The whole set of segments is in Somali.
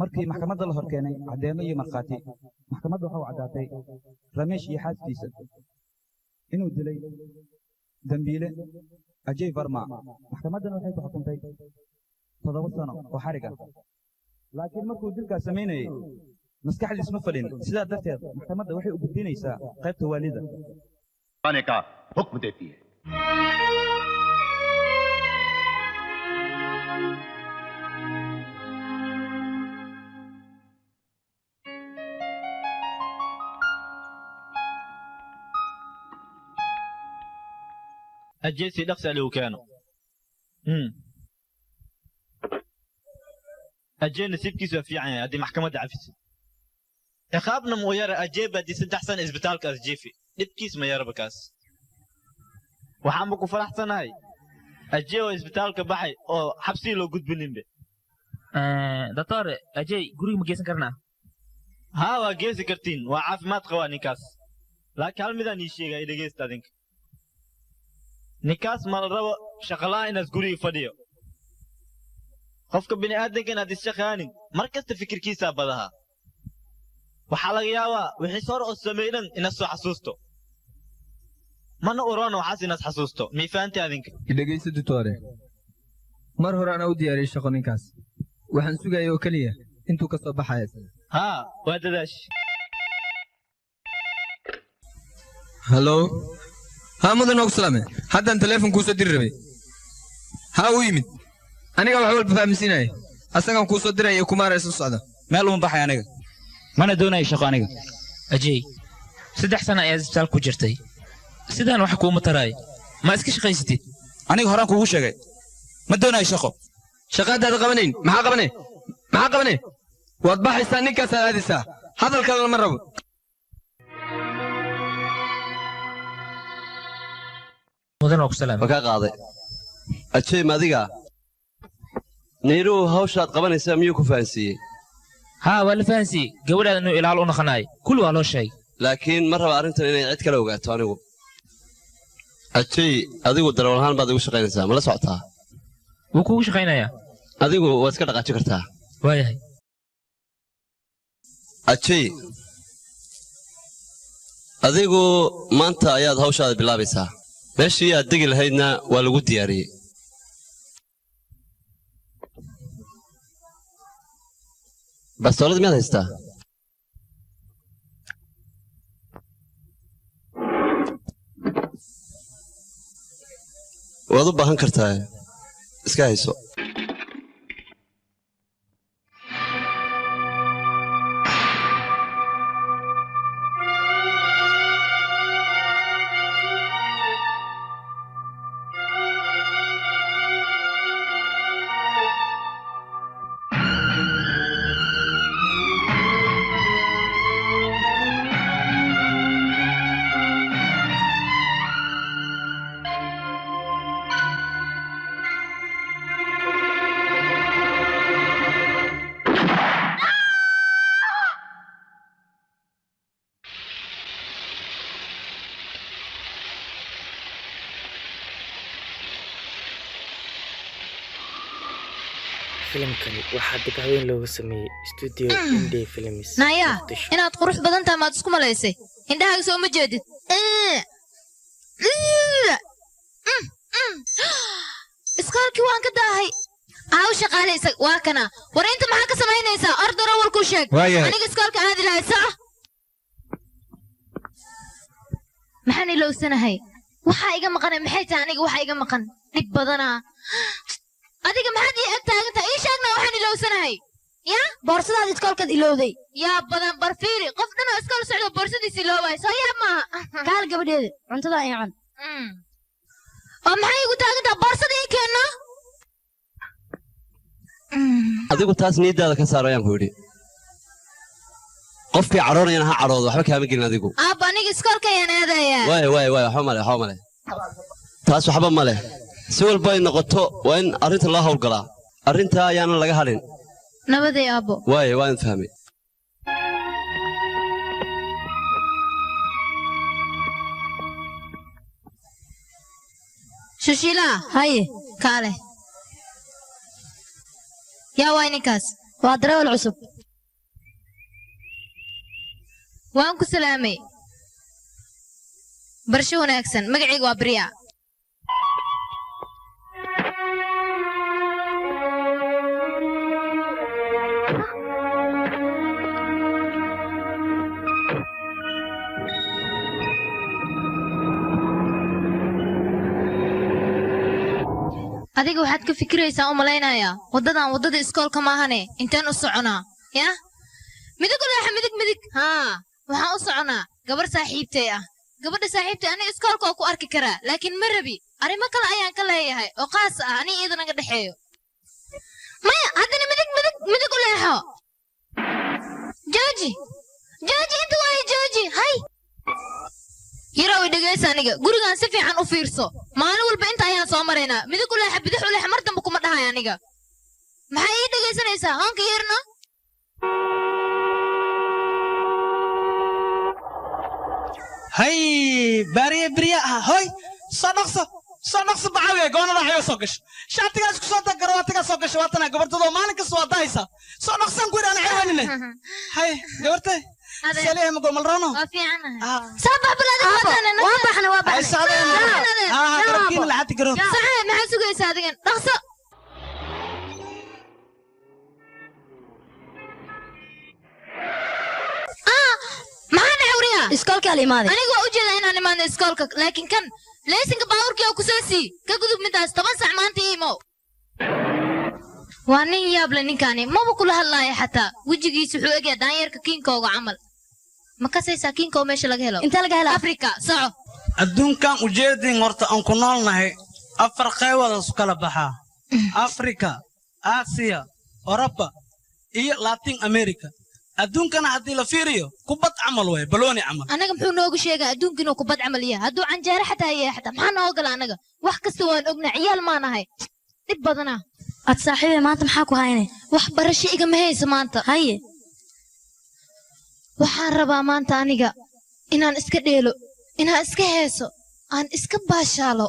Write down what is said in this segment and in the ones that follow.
markii maxkamadda la horkeenay caddeemo iyo markhaati maxkamaddu waxa uu caddaatay rameesh iyo xaaskiisa inuu dilay dambiile ajay barma maxkamaddana waxay ku xukuntay 7 sano oo xarig ah laakiin markuu dilkaas samaynayay maskaxdiis ma fadhin sidaa darteed maxkamadda waxay u gudbinaysaa qaybta waalida ka hukm deeti hai الجيسي نقص اللي كانوا الجي نسيب كيسو في عين هذه محكمة عفسي يخابنا مويرة أجيب دي 6 سنة إسبتالك أسجيفي نبكيس ما يرى بكاس وحامكو فرحتن هاي أجيو إسبتالك بحي أو حبسي لو قد بلنبي دكتور أجي قري مجيسن كرنا ها وجيسي كرتين وعاف ما تقوى نيكاس لكن هل مدان يشيغا إذا جيس تادينك نيكاس مال ربا شغلاه إناس قري فديو qofka bini aadanka aad isshaqaanin markasta fikirkiisa badaha waxa laga yaabaa wixii soo oo sameeynan inaad soo xasuusto mana oran waxaas inaad xasuusto mi faanti adinka dhageyso doctore mar hore aan u diyaariyay shaqo ninkaas waxaan sugayaa oo kaliya intuu ka soo baxayo ha waa dadaash hello ha mudan og salaame haddaan telefoonku soo dirray ha u yimid aniga wax walba fahamsiinay asagan ku soo diray ku maarayso socda meel uma baxay aniga mana doonayo shaqo aniga ajay 3 sano ayaad isbitaal ku jirtay sidaan wax ku mataray ma iska shaqaysatid aniga horaan kuugu sheegay ma doonayo shaqo shaqadaada qabanayn maxaa qabanay waad baxaysaa ninkaas aadaysaa hadalka lama rabo mudan og salaam ka qaaday ajay madiga نيرو هوشات قبانيسا ميو كفانسي ها ولا فانسي قبل انه الى لو نخناي كل والو شيء لكن مره ارنتن اني عيد كلا اوغاتو انيغو أشي أديكو دروالهان بعد وش غير إنسان ولا صعتها وكوش خينايا أديكو واسكت قاعد شكرتها وايهي أشي أديكو ما أنت أياد هوش هذا بلابسها بس هي أديك الهيدنا والوجود دياري بس تولد مين هستا وأدو بهان كرتاي إسكا هيسو filimkani waxaa dib haween loogu sameeyey studio Indie Films. Naya, inaad qurux badan tahay maad isku malaysay. Indhahaaga soo ma jeedid. Iskaalkii waan ka daahay. Aaw shaqaalaysa waa kana. War inta maxaa ka samaynaysaa? Order awal ku sheeg. Aniga iskaalka aadi lahayd sax. Maxaan ilowsanahay? Waxa iga maqan maxay tahay aniga waxa iga maqan? Dib badana. adiga maxaad ii ag taagantahay ii sheegna waxaan ilowsanahay ya boorsadaad iskoolkaad ilowday yaa badan barfiiri qof dhan oo iskool socdo boorsadiisa iloobay soo yaa maaha kaal gabadheeda cuntada ay cun oo maxay igu taagantahay boorsada ii keenno adigu taas niyadaada ka saaro ayaan ku yidhi qofkii caroonayana ha caroodo waxba kaama gelin adigu aabba aniga iskoolka ayaan aadayaa waay waxba male taas waxba male si walba ay noqoto waa in arrinta loo hawlgalaa arrintaa ayaanan laga hadhin nabaday aabbo waan fahmay Shushila haye kaale yaa waay ninkaas waa darawal cusub waan ku salaamay barsho wanaagsan magacayga waa Bariya adiga waxaad ka fikiraysaa u malaynayaa wadada iskoolka maahane intaan u soconaa ya midig waxaan u soconaa gabar saaxiibtay ah gabadha saaxiibtay aniga iskoolka oo ku arki karaa laakiin ma rabi arrimo kale ayaan ka leeyahay oo qaas ah aniga iyada naga dhexeeyo maya haddana midig u leexo jooji inta waaye jooji hay yaraw dhageysa aniga gurigan si fiican u fiirso maalin walba inta ayaan soo maraynaa midig u leexa bidix u leexa mar dambe kuma dhahay aniga maxay ii dhageysanaysaa hoonka yarna hay bariya hoy soo dhaqso bacaawiya goonada hayo soo gasho shaatigaas ku soo dagaro waatiga soo gasho waatana gabartado maalin kasta waa dahaysa soo dhaqsan ku iraan xeewanine hay gabartay سليه مقول ملرانو سبع بلاد وابحنا قربكين لحد قرب صحيح ما حسوق يساعدين رخصة معانا عوريها اسكولك اللي ماذا انا قوى اجد هنا ما اسكولك لكن كان ليس انك باورك يا كساسي كقدب متاس طبعا ساعة ما انت ايمو وانين يابلا نكاني ما بقول هالله حتى وجهي سحوقي دايرك كينكو عمل ما كسيسا كينكو ماشي laga helo inta laga helo Afrika saco adduunkan ujeedin horta aan ku noolnahay afar qaybada isku kala baxa Afrika Aasiya Europa iyo Latin America adduunkana hadii la fiiriyo kubad amal way balooni amal anaga muxuu noogu sheegay adduunkan uu kubad amal yahay haduu canjeero xataa yahay xataa maxaa noo gala anaga wax kasta waan ognaa ciyaal ma nahay dib badana ad saaxiibay maanta maxaa ku haynay wax barasho iga ma hayso maanta haye waxaan rabaa maanta aniga inaan iska dheelo inaan iska heeso aan iska baashaalo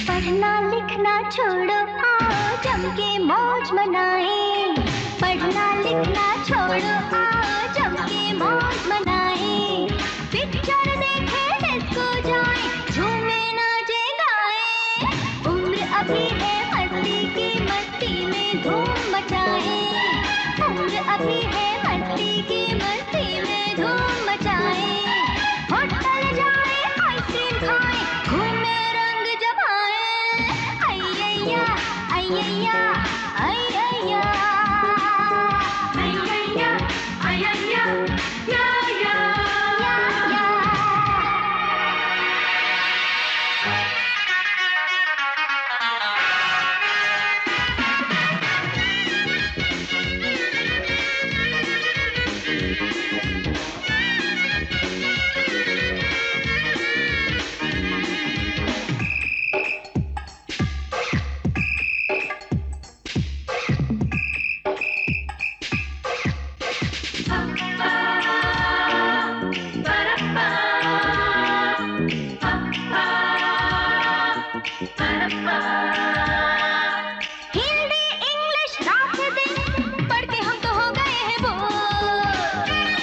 पढ़ना लिखना छोड़ो आओ जम के मौज मनाएं पढ़ना लिखना छोड़ो आओ जम के मौज मनाएं पिक्चर देखे डिस्को जाएं झूमे नाचे गाएं उम्र अभी है मस्ती में धूम मचाएं उम्र अभी है मस्ती में धूम मचाएं होटल जाएं आइसक्रीम खाएं घूमे रंग जमाएं अय्या अय्या अय्या अय्या अय्या या या या हिंदी इंग्लिश रात दिन पढ़ के हम तो हो गए हैं बोर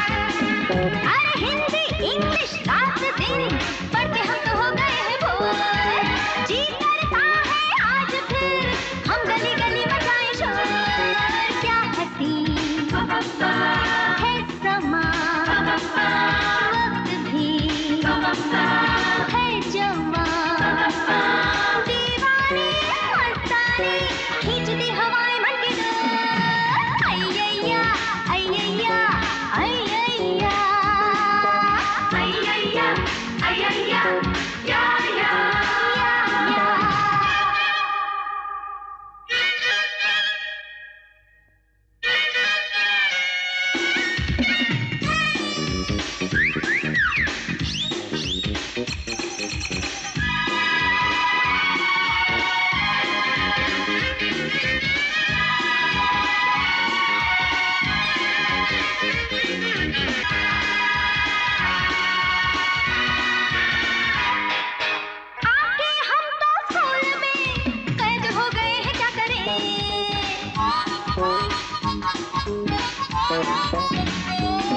अरे हिंदी इंग्लिश रात दिन पढ़ के हम तो हो गए हैं बोर जी करता है आज फिर हम गली गली मचाएं शोर क्या हंसी है समा वक्त भी है जमा दीवाने मस्ताने खींचती हवाएं मन के डोर अय्या अय्या अय्या अय्या अय्या या या या आके हम तो स्कूल में कैद हो गए हैं क्या करें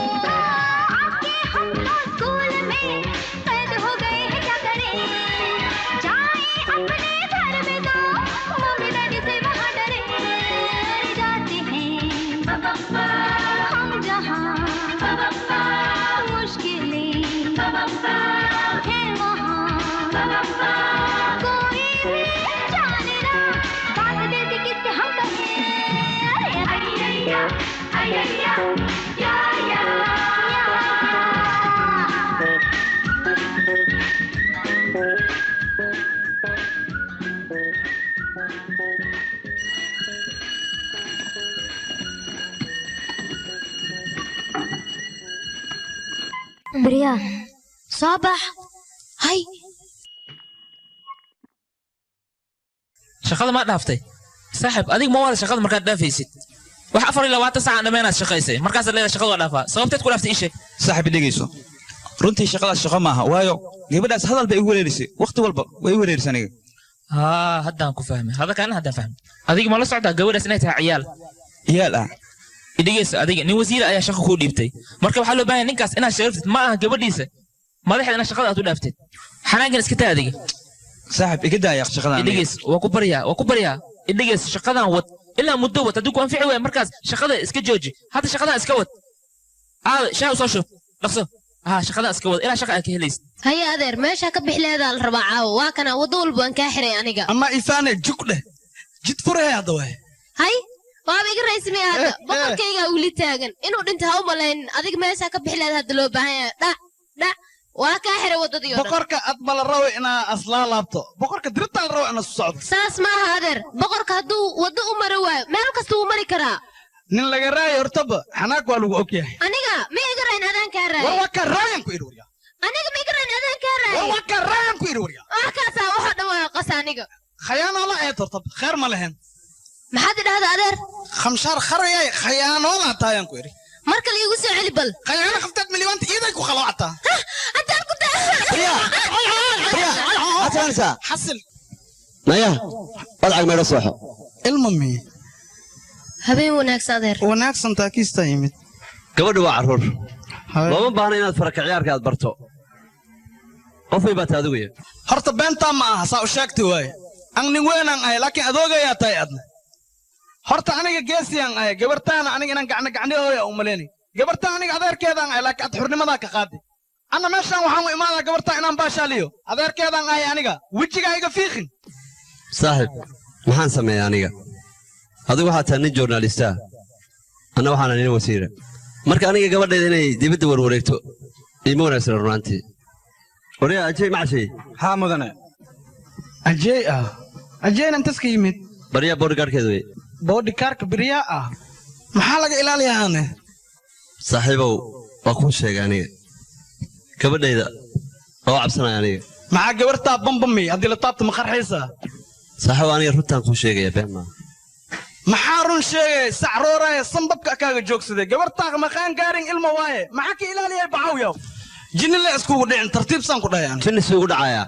आके हम तो स्कूल में कैद हो गए हैं क्या करें जाएं अपने घर में तो मम्मी डैडी से वहाँ डरे जाते हैं हम जहाँ मुश्किलें है वहाँ कोई भी जाने ना बात देती किससे हम कहें अय्या अय्या या या بريا صباح هاي shaqada ma dhaaftay saaxib adig ma wada shaqada markaad dhaafaysid wax 24 saac dhameenaad shaqaysay markaas leedahay shaqada waa dhaafaa sababteed ku dhaaftay ii sheeg saaxiib dhegeyso runtii shaqadaas shaqo maaha waayo gabadhaas hadal bay igu wareerisay waqti walba way igu wareerisay aniga haddaan ku fahmay hadda kaana haddaan fahmay adiga ma la socdaa gabadhaas inay tahay ciyaal ah dhegeyso adiga nin wasiir ayaa shaqo ku dhiibtay marka waxaa loo baahan yahay ninkaas inaad sharaftid ma aha gabadhiisa madaxeeda inaad shaqada aad u dhaaftid xanaankan iska taa adiga saaxiib iga daaya shaqadan dhegeyso waa ku baryaa dhegeyso shaqadan wad ilaa muddo wad haddii ku anfici waaya markaas shaqada iska jooji hadda shaqadan iska wad aad shay u soo shub dhaqso shaqadan iska wad ilaa shaqa aad ka helaysid هيا أدير ماشي كبح لهذا الرباعة واكنا وضول بان كاحري أنيقا أما إنسان جكده جد فرها يا دوي هاي waaba iga raysmi hadda boqorkayga wili taagan inuu dhinta ha u malayn adiga meesha ka bixi lahayd hadda loo baahan yahay dhac waa kaa xiray wadadii boqorka aad bala rawo inaa aslaa laabto boqorka dirta la rawo inaa socdo saas maaha adeer boqorka hadduu waddo u mari waayo meel kasta wuu mari karaa nin laga raayo hortaba xanaaq waa lagu ogyahay aniga ma iga rayn adaan kaa raay war waa ka raayan ku iri waryaa aniga ma iga rayn adaan kaa raay war waa ka raayan ku iri waryaa kaasaa waxa dhan waa qas aniga khayaano la ee hortaba khair ma lahayn maxaad idhahdaa adeer khamshaar kharayay khayaano la taayaan ku iri marka la igu soo celi bal khayaano khaftaad milyaanta iiday ku khalawata hadaan ku daa hatansa xasil naya wadcag meedho sooxo ilmami habeen wanaagsan adeer wanaagsan taakiista yimid gabadhu waa carruur looma baahna inaad faraka ciyaarka aad barto qofay baa taadugaya horta beentaa ma aha saa u sheegti waaye an nin weynaan ahay laakiin adoogayaa tahay adna horta aniga geesiyaan ahay gabartaana aniga inaan gacnihooya u malaynay gabartaan aniga adeerkeedaan ahay laakiin ad xurnimadaa ka qaaday anna meeshaan waxaan u imaadaa gabartaa inaan baashaaliyo adeerkeedaan ahay aniga wejigaa iga fiiqin saaxib maxaan sameeya aniga adigu waxaa tahay nin journalistaa anna waxaana nin wasiira marka aniga gabadheeda inay dibadda warwareegto iima wanaagsan runaantii waryaa ajey macashay haa mudane ajey ah ajeyna intaska yimid baryaa boodhigaarhkeeda wey boodhikaarka beriyaa ah maxaa laga ilaaliyaane saaxiibow waa kuu sheegay aniga gabadhayda oo cabsanaya aniga maxaa gabartaa bambami haddii la taabta ma qarxaysaa saaxiibow aniga runtaan kuu sheegaya been maa maxaa run sheegay sacrooraaye sambabka kaaga joogsaday gabartaa maqaan gaarin ilma waaye maxaa ka ilaaliyay baxawyaw jinni le iskugu dhicin tartiibsaan ku dhahay jinni suugu dhacayaa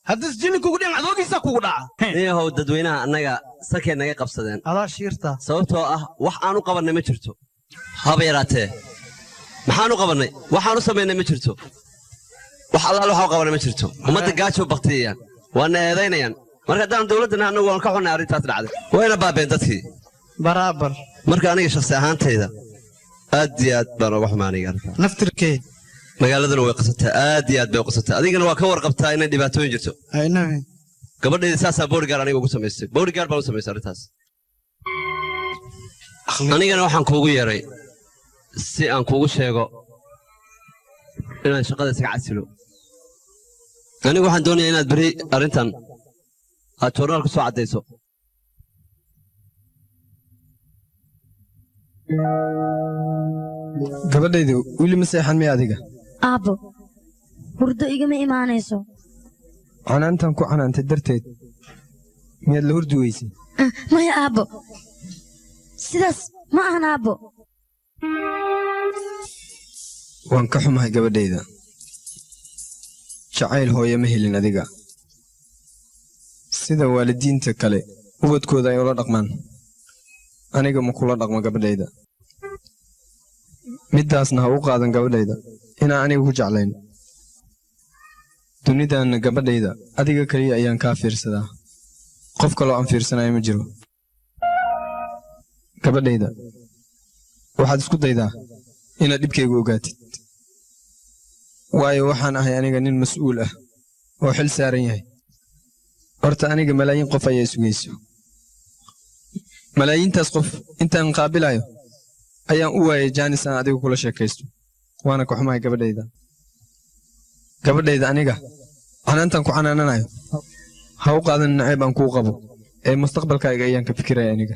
haddis jinni kugu dhicin adoogiisa kugu dhaca niyahow dadweynaha annaga sakay naga qabsadeen adaa shiirta sababtoo ah wax aan u qabannay ma jirto haba yaraatee maxaan u qabannay waxaan u samaynay ma jirto wax allaal waxaa u qabannay ma jirto ummadda gaajo baktiyayaan waana eedaynayaan marka haddaan dawladdana annagu waan ka xunnay arrintaas dhacday wayna baabeen dadkii baraabar marka aniga shakhsi ahaantayda aad iyo aad baan uga xumaa aniga arrintaas naftirkee magaaladuna way qasataa aad iyo aad bay u qasataa adigana waa ka warqabtaa inay dhibaatooyin jirto aynabi gabadhayda saasaa boodhigaar aniga ugu samaystay boodhigaar baan u samaystay arrintaas anigana waxaan kuugu yeeray si aan kuugu sheego inaan shaqada isaga casilo anigu waxaan doonayaa inaad beri arrintan aad joornaal ku soo caddayso gabadhaydu weli ma seexan miya adiga aabbo hurdo igama imaanayso canaantan ku canaantay darteed miyaad la hurdi weysay maya aabbo sidaas ma ahan aabbo waan ka xumahay gabadhayda jacayl hooye ma helin adiga sida waalidiinta kale ubadkooda ay ula dhaqmaan aniga ma kula dhaqmo gabadhayda middaasna ha u qaadan gabadhayda inaan aniga ku jeclayn dunidanna gabadhayda adiga keliya ayaan kaa fiirsadaa qof kaloo aan fiirsanayo ma jiro gabadhayda waxaad isku daydaa inaad dhibkaygu ogaatid waayo waxaan ahay aniga nin mas'uul ah oo xil saaran yahay horta aniga malaayiin qof ayaa sugayso malaayiintaas qof intaan qaabilayo ayaan u waayay jaanis aan adiga kula sheekaysto waana ka xumahay gabadhayda aniga canaantan ku canaananayo ha u qaadan nacayb aan kuu qabo ee mustaqbalkayga ayaan ka fikiraya aniga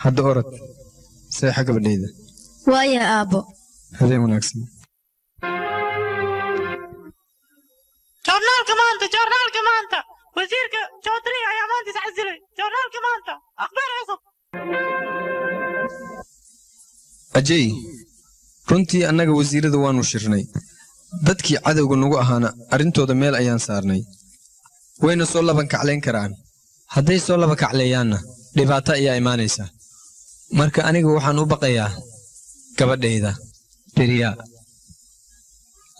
hadda orod seexa gabadhayda waaya aabbo habeen wanaagsan joornaalka maanta wasiirka joodri ayaa maanta iscasilay joornaalka maanta akhbaar cusub ajey runtii annaga wasiirada waannu shirnay dadkii cadowga nagu ahaana arrintooda meel ayaan saarnay wayna soo labankaclayn karaan hadday soo labakacleeyaanna dhibaato ayaa imaanaysaa marka aniga waxaan u baqayaa gabadhayda beriyaa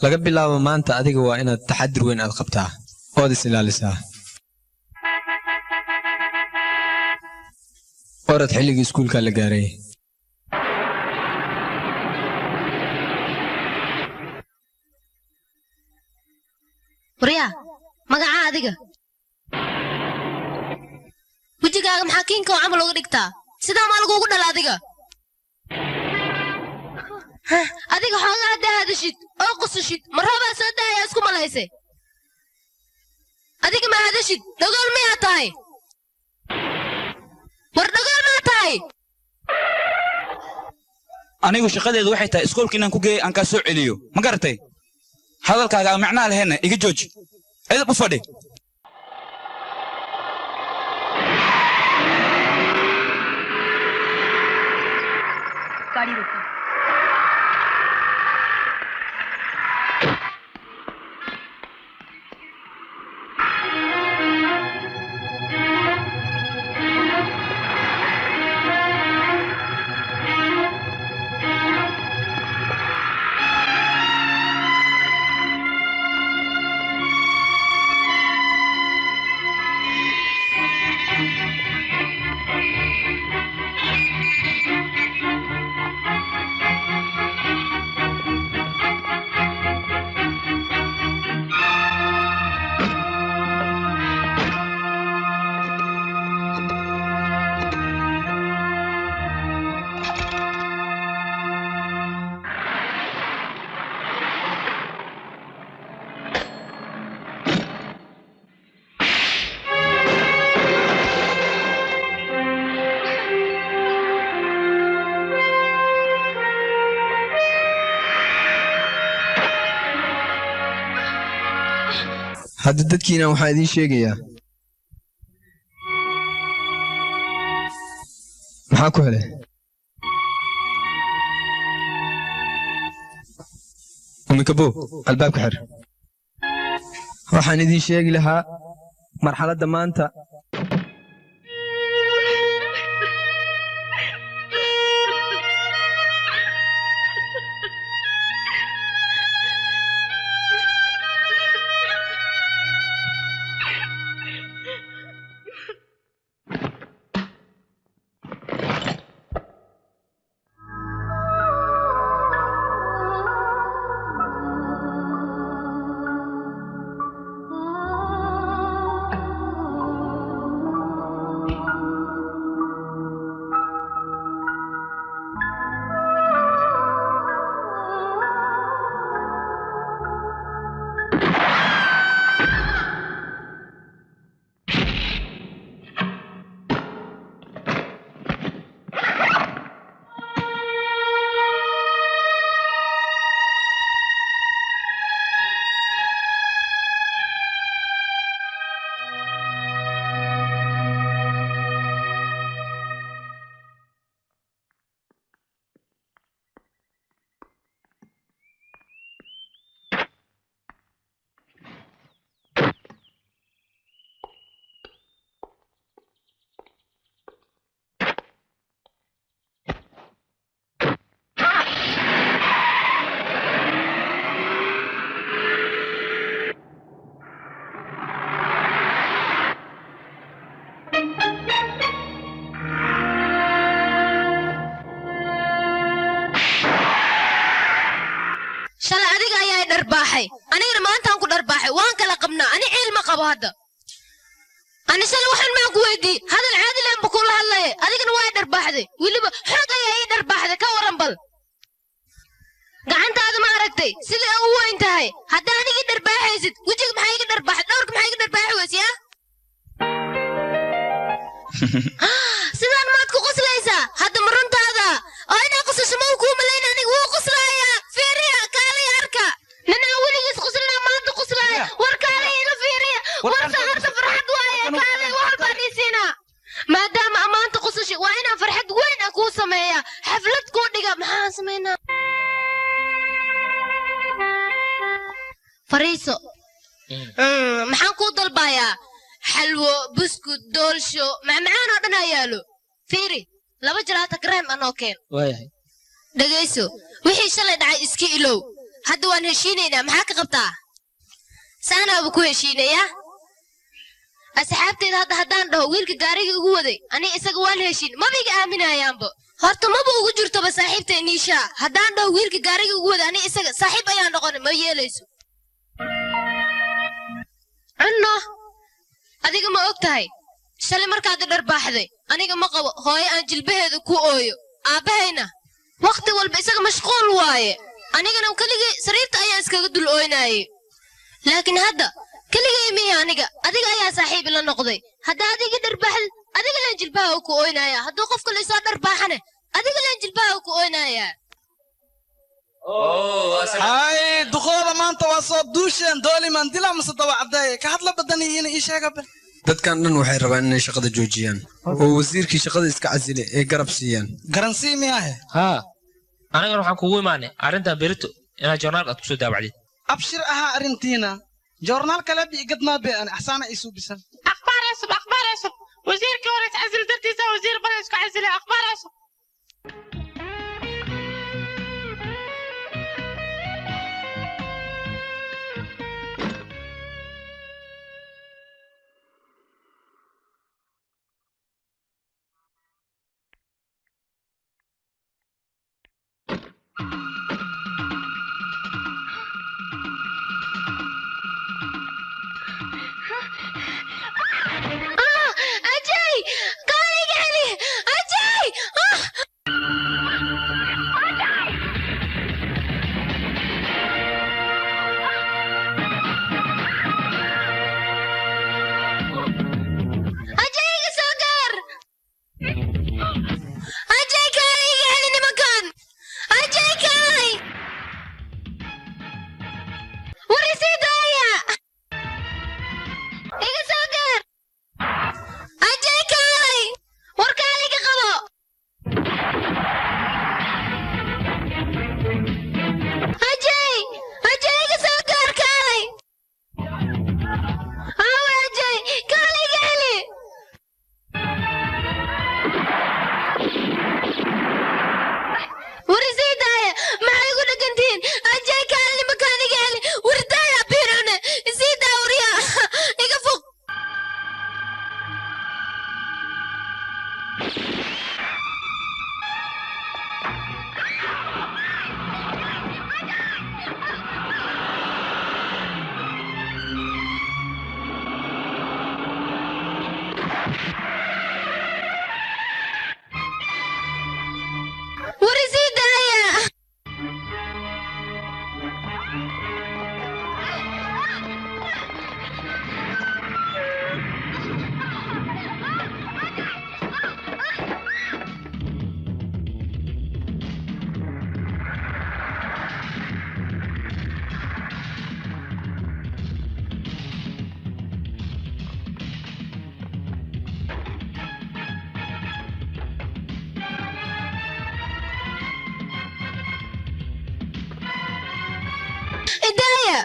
laga bilaabo maanta adiga waa inaad taxadir weyn aad qabtaa ood is ilaalisaa orad xilligii iskuulkaa la gaaray waryaa magacaa adiga wejigaaga maxaa kiinka oo camal uga dhigtaa sidaa maa lagugu dhala adiga adiga xoogaa haddaa hadashid oo qusashid marhabaa soo daaya isku malayse adiga ma hadashid dhagool miyaa tahay war dhagool maa tahay anigu shaqadeedu waxay tahay iskoolka inaan ku geeyo aan kaa soo celiyo ma garatay hadalkaaga aan macnaa laheenna iga jooji edab u fadhi गाड़ी रुकी hadda dadkiina waxaa idiin sheegayaa maxaa ku helay umikabo albaabka xir waxaan idiin sheegi lahaa marxaladda maanta anigana maantaan ku dharbaaxay waan kala qabnaa ani ciil ma qabo hadda ani shalay waxaan maa ku weydii hadal caadi leen ba kula hadlaye adigana waa dharbaaxday weliba xoog ayaa ii dharbaaxday ka waran bal gacantaada ma aragtay sidai ugu weyn tahay haddaa anigii dharbaaxaysid wejiga maxaa iga dharbaaxay dhowrka maxaa iga dharbaaxi weysiyaa sidaan maad ku qoslaysaa hadda ma runtaada oo inaa qosasho ma kuu malayna aniga wuu qoslayaa fiiriya kaalay arka nana weligiis qoslana maanta qoslaya war kaalay ila fiiriya war saharta farxad waaye kaalay wax baan isiinaa maadaama amaanta qosasho waa inaan farxad weyn ah kuu sameeya xaflad kuu dhiga maxaan sameynaa fariiso maxaan kuu dalbayaa xalwo buskud doolsho macmacaan oo dhan aa yaalo fiiri 2 jalaata kareem anoo keen waayahay dhagayso wixii shalay dhacay iska ilow hadda waan heshiinaynaa maxaa ka qabtaa saanaaba ku heshiinayaa asxaabteeda hadda haddaan dhaho wiilka gaarigii ugu waday ani isaga waan heshiin maba iga aaminayaanba horta maba ugu jirtoba saaxiibtay niishaa haddaan dhaho wiilka gaarigii ugu waday ani isaga saaxiib ayaan noqonay ma yeelayso cunno adiga ma og tahay shalay markaad dharbaaxday aniga ma qabo hooyo aan jilbaheeda ku ooyo aabahayna waqti walba isaga mashquul waaye anigana keligay sariirta ayaan iskaga dul ooynaayay laakiin hadda keligay miya aniga adiga ayaa saaxiib la noqday hadda adiga dharbaaxd adiga leen jilbaha ku ooynaya hadduu qofka la soo dharbaaxane adiga leen jilbaha ku ooynaya هاي دخول ما أنت وصل دوشين دولي من دلا مصدوا عداي كهاد لبدني هنا إيش هيك بل dadkan dhan waxay rabaan inay shaqada joojiyaan oo wasiirkii shaqada iska casile ee garab siiyaan garansii miyahe ها أنا راح أكون معنا أرنت بيرتو أنا جورنال أتوسو دابعدي أبشر أها أرنتينا جورنال كلابي قد ما بأن أحسن إيسو بسن أخبار يسب وزير كورة عزل درتيسا وزير بلش كعزل أخبار يسب أجاي قالي قالي أجاي أجاي سكر أجاي قالي قالي نمكان أجاي قالي ورسيد هيا إيجا سكر أجاي كالي وركالي قبو أجاي سكر كالي أجاي كالي قالي ورزيد هاي ما يقول قنتين أجاي كالي مكاني قالي وردايا بيرونا زيدا وريا إيجا فوق ورزيد هيا إدايا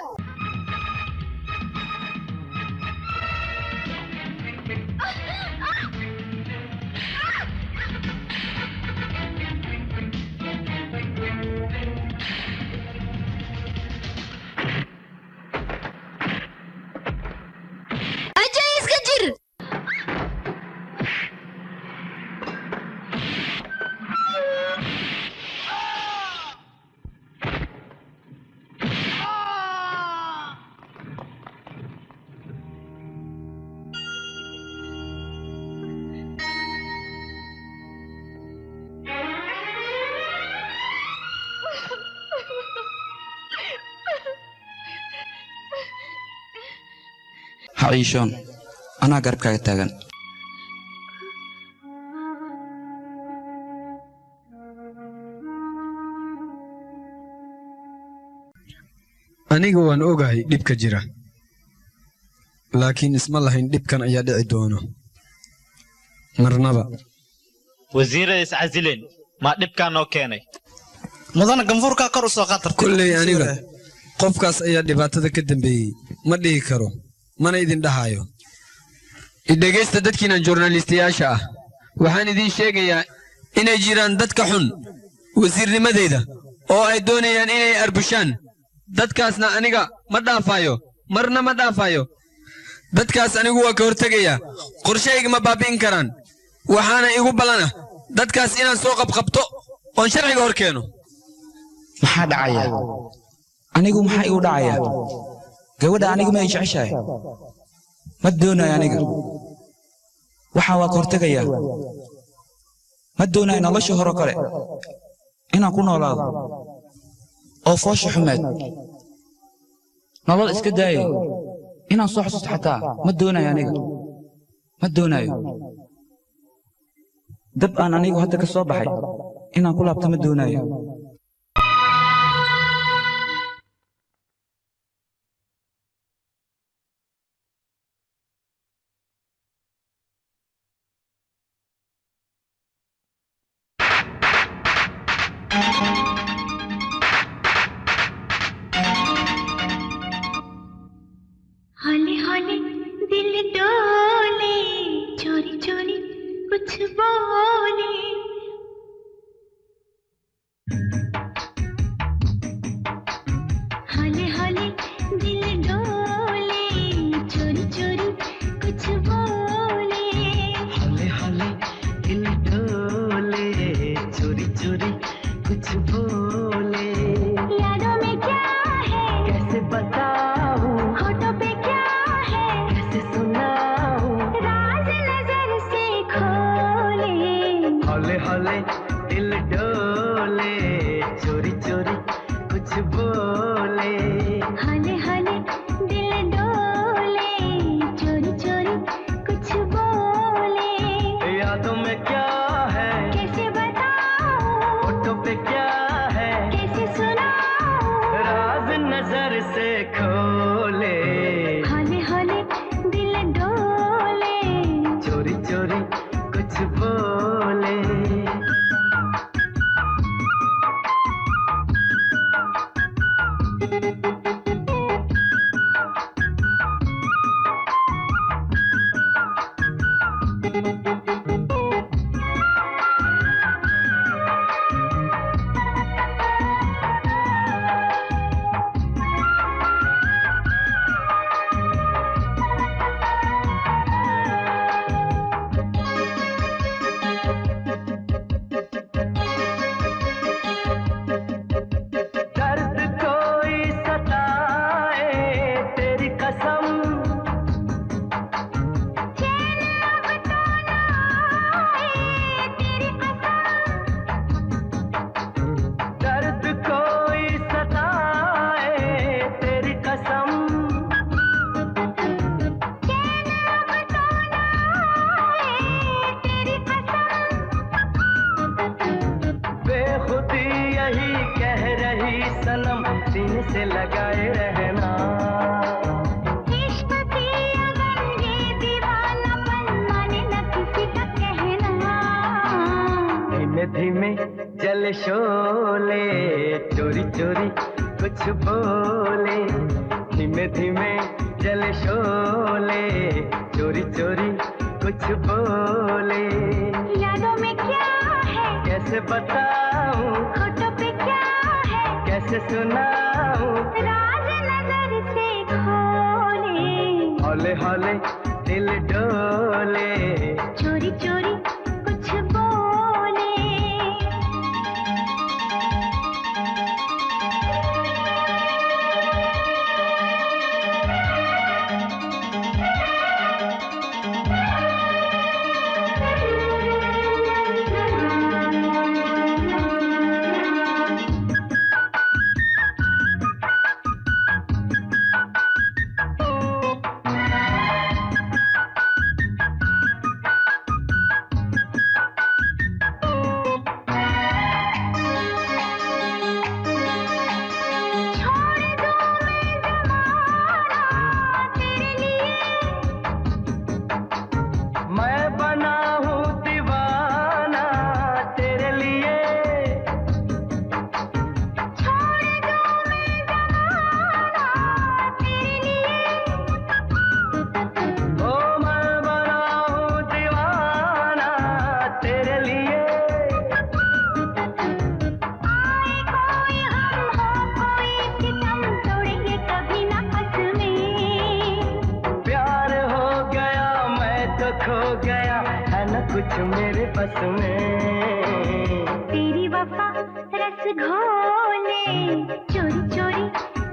أجاي اسكجر حعيشون أنا قربك تاغن aniga waan ogahay dhibka jira laakiin isma lahayn dhibkan ayaa dhici doono marnaba wasiirada is casileen ma dhibkaan noo keenay mudana ganfuurka kor u soo qaatar kulley aniga qofkaas ayaa dhibaatada ka dambeeyey ma dhihi karo mana idin dhahayo idhegaysta dadkiinan journalistayaasha ah waxaan idiin sheegayaa inay jiraan dadka xun wasiirnimadeyda oo ay doonayaan inay arbushaan dadkaasna aniga ma dhaafayo marna ma dhaafayo dadkaas anigu waa ka hortegayaa qorshayga ma baabi'in karaan waxaana igu ballana dadkaas inaan soo qabqabto oon sharciga hor keeno maxaa dhacaya anigu maxaa igu dhacaya gabadha anigu ma ay jeceshahay ma doonayo aniga waxaan waa ka hortegayaa ma doonayo nolosha hore kale inaan ku noolaado oo foosha xumeed nolol iska daayo inaan soo xasuusto xataa ma doonayo aniga ma doonayo dab aan anigu hadda ka soo baxay inaan ku laabto ma doonayo हौले हौले दिल डोले चोरी चोरी कुछ बोले हौले हौले दिल डोले चोरी चोरी कुछ बोले हौले हौले दिल डोले चोरी चोरी कुछ बोले यादों में क्या है कैसे बताऊं होठों पे क्या है कैसे सुनाऊं राज नजर से खोले हौले हौले दिल डोले चोरी चोरी कुछ बोले हौले हौले दिल डोले चोरी चोरी कुछ बोले यादों में क्या है कैसे बताऊं होठों पे क्या है कैसे सुनाऊं राज नजर से खोले हौले हौले दिल डोले चोरी चोरी कुछ बोले दर्द कोई सताए तेरी कसम चैन अब तो ना आए तेरी कसम दर्द कोई सताए तेरी कसम चैन अब तो ना आए तेरी कसम बेखुदी यही कह रही सनम सीने से लगाए रहना इश्क की अगर ये दीवानापन माने न किसी का कहना धीमे धीमे जल शोले चोरी चोरी कुछ बोले धीमे धीमे जल शोले चोरी चोरी कुछ बोले यादों में क्या है कैसे बताऊं होठों पे क्या है कैसे सुनाऊं राज नजर से खोले हौले हौले दिल डोले चोरी चोरी कुछ बोले छोड़ दूं मैं ज़माना तेरे लिए मैं बना हूँ दीवाना तेरे लिए छोड़ दूं मैं ज़माना तेरे लिए ओ मैं बना हूँ दीवाना तेरे लिए आए कोई हम हो कोई सितम तोड़ेंगे कभी ना कसमें प्यार हो गया मैं तो खो गया है न कुछ मेरे बस में तेरी वफा रस घोले चोरी चोरी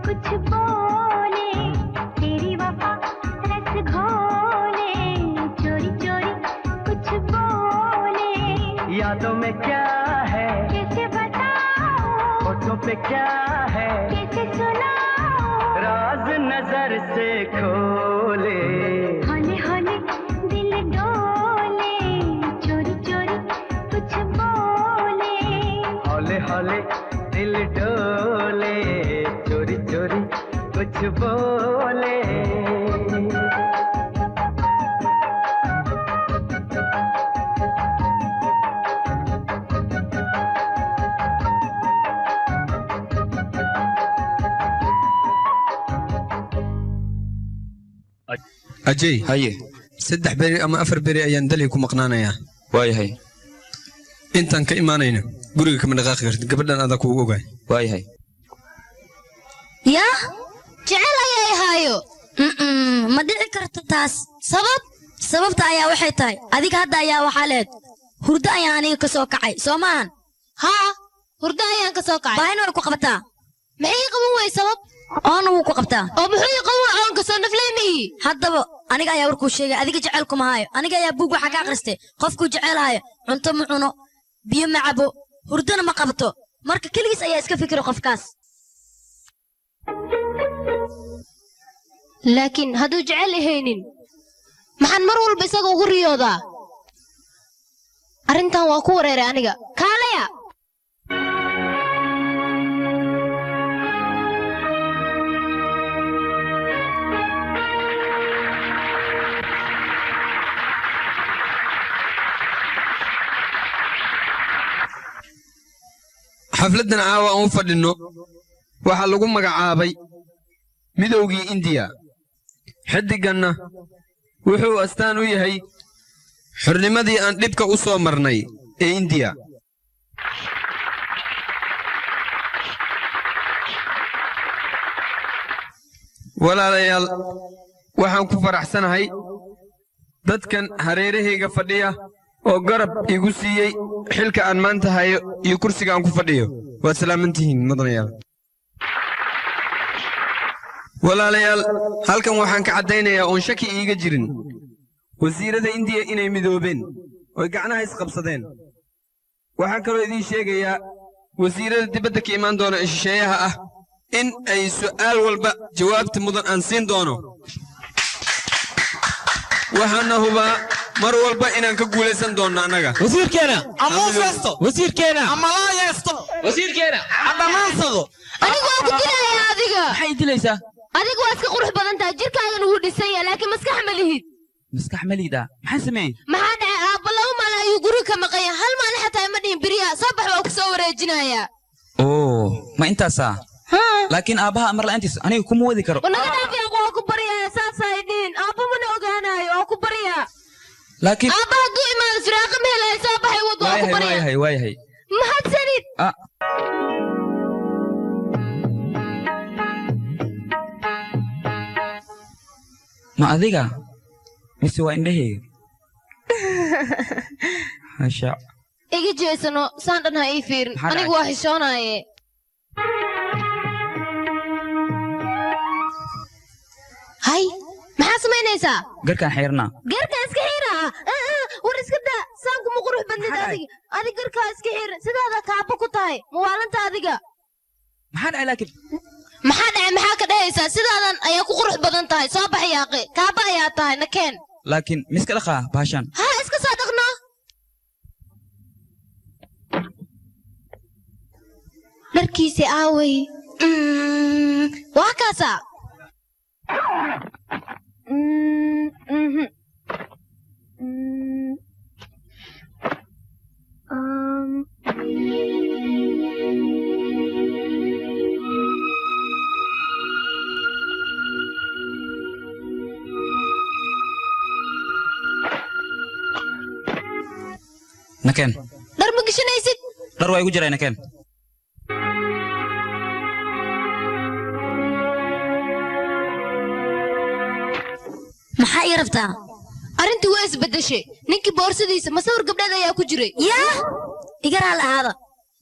कुछ बोले तेरी वफा रस घोले चोरी चोरी से क्या है कैसे सुनाऊं राज नजर से खोले हौले हौले दिल डोले चोरी चोरी कुछ बोले हौले हौले दिल डोले चोरी चोरी कुछ बोले ajay haye 3 beri ama 4 beri ayaan dalay ku maqnaanayaa waayahay intaan ka imaanayna guriga kama dhaqaaqi kartid gabadhan adag kuugu ogaay waayahay yaa jecel ayay haayo ma dhici karto taas sababta ayaa waxay tahay adiga hadda ayaa waxaa leed hurdo ayaan aniga ka soo kacay soo maahan haa hurdo ayaan ka soo kacay baahina way ku qabataa maxay qaban way sabab oona wuu ku qabtaa oo muxuu qaban aan ka soo nafleemi haddaba aniga ayaa warkuu sheegay adiga jecel kuma haayo aniga ayaa buug waxa ka akhristay qofku jecelahayo cunto ma cuno biyo ma cabo hurdana ma qabto marka keligiis ayaa iska fikiro qofkaas laakiin hadduu jecel ahaynin maxaan mar walba isaga ugu riyoodaa arrintan waa ku wareeray aniga kaalaya xafladan caawa aan u fadhino waxaa lagu magacaabay midowgii indiya xiddiganna wuxuu astaan u yahay xornimadii aan dhibka u soo marnay ee indiya walaalayaal waxaan ku faraxsanahay dadkan hareerahayga fadhiya oo garab igu siiyey xilka aan maanta hayo iyo kursiga aan ku fadhiyo waad salaamantihiin mudanayaal walaalayaal halkan waxaan ka caddaynayaa oon shaki iiga jirin wasiirada indiya inay midoobeen oy gacnaha isqabsadeen waxaan kaloo idiin sheegayaa wasiirada dibadda ka imaan doona ee shisheeyaha ah in ay su'aal walba jawaabta mudan aan siin doono waxaana hubaa mar walba inaan ka guulaysan doonno annaga wasiirkeena amuus yeesto wasiirkeena amalaa yeesto wasiirkeena adhamaansado anigu waa ku dilayaa adiga maxay dilaysaa adigu waa iska qurux badan tahay jirkaagan wuu dhisan yahay laakiin maskax ma lihid maskax ma liida maxaan sameeyey maxaa dhacay aabba laba maalin ayuu guriga ka maqanya hal maalin xataa ima dhihin beriyaha soo bax waa ku soo wareejinayaa oo ma intaasaa laakiin aabbaha amar la'aantiis aniga kuma wadi karo naga dhaafiya waa ku baryaa saasay dhihin aabba mana ogaanayo waa ku baryaa laakiin aabba hadduu imaado firaaqa ma helaya soo baxay wad waa ku baryaa waayahay mahadsanid ma adiga mise waa indhahayga hasha iga jeesano saan dhan ha ii fiirin anigu waa xishoonaye hay maxaa samaynaysaa garkaan xeernaa garkaan iska xiiraa war iska daa saan kuma qurux badnid adig garkaa iska xiir sidaada kaaba ku tahay mawaalanta adiga maxaa dhacay laakiin maxaa dhacay maxaa ka dhahaysaa sidaadan ayaa ku qurux badan tahay soo bax yaaqe kaaba ayaa tahay nakeen laakiin miska dhaqaa baashaan haa iska soo dhaqno dharkiisi aaway waa kaasaa nakeen dhar ma gashanaysid dhar waa igu jiray nakeen maxaa ii rabtaa arrintii waa isbeddeshay ninkii boorsadiisa masawir gabdheed ayaa ku jiray yaa iga raali ahaada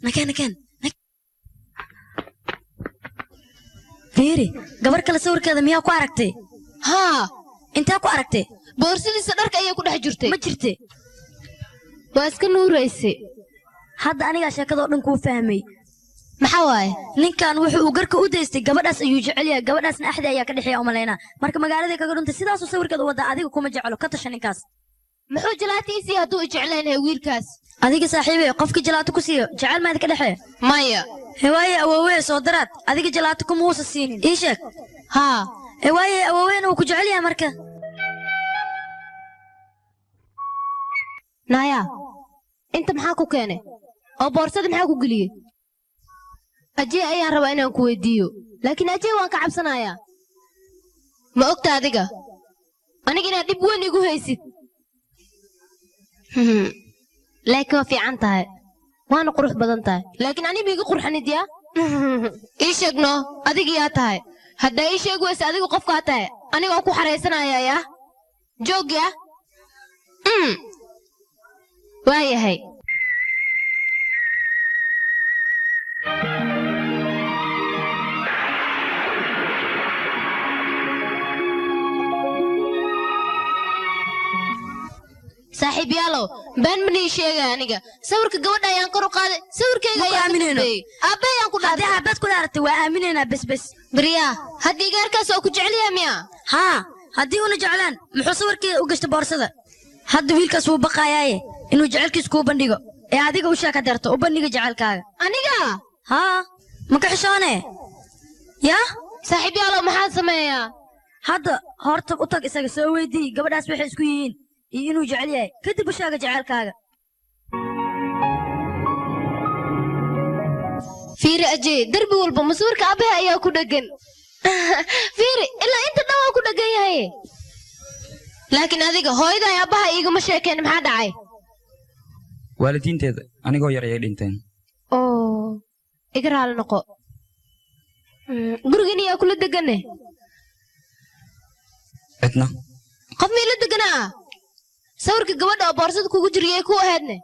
nakeen fiiri gabar kale sawirkeeda miyaa ku aragtay haa intee ku aragtay boorsadiisa dharka ayaa ku dhex jirtay ma jirte waa iska nuurayse hadda anigaa sheekadoo dhan kuu fahmay maxaa waaye ninkan wuxuu garka u daystay gabadhaas ayuu jecel yahay gabadhaasna axdi ayaa ka dhexeeya umaleynaa marka magaalada kaga dhuntay sidaasuu sawirkeeda wada adiga kuma jecelo ka tasha ninkaas muxuu jalaatiisii hadduu i jeclaynahay wiilkaas adiga saaxiibey qofkii jalaato ku siiyo jecel maad ka dhexee maya hewaaye awoowe soo daraad adiga jalaato kuma uusa siinin ii sheeg haa hewaaye awoowena wuu ku jecel yahay marka naaya inta maxaa ku keenay oo boorsada maxaa ku geliyey ajee ayaan rabaa inaan ku weydiiyo laakiin ajee waan ka cabsanayaa ma ogta adiga aniga inaad dhib weyn igu haysid laakiin waa fiican tahay waana qurux badan tahay laakiin ani miiga qurxanid yaa ii sheegno adiga yaa tahay haddaa ii sheegi weysa adigu qofkaa tahay aniga waan ku xaraysanayaa yaa joog yaa waayahay saaxiib yaalow baan manii sheegay aniga sawirka gabadha ayaan kor u qaaday sawirkayga ayaan aaminay aabe ayaan ku dhaartay aabad ku dhaartay waa aaminaynaa bes bariya haddii gaarkaas oo ku jecel yahay miya haa haddii una jeclaan muxuu sawirkeeda u gashta boorsada hadda wiilkaas wuu baqaayaaye inuu jecelkiis kuu bandhigo ee adiga u sheeka deerto u bandhiga jecelkaaga aniga haa ma ka xishoone yaa saaxiib yaalow maxaan sameeyaa hadda horta u tag isaga soo weydii gabadhaas waxay isku yihiin iyo inuu jecel yahay kadib u sheega jecelkaaga fiiri ajee derbi walba masawirka aabaha ayaa ku dheggan fiiri ilaa inta dhan waa ku dheggan yahay laakiin adiga hooyada aabaha iigama sheekeen maxaa dhacay waalidiinteeda anigoo yar ayay dhinteen oo iga raali noqo gurigan ayaa kula degane cidna qof miila deganaa sawirka gabadha oo boorsada kugu jiriyay ku ahaydne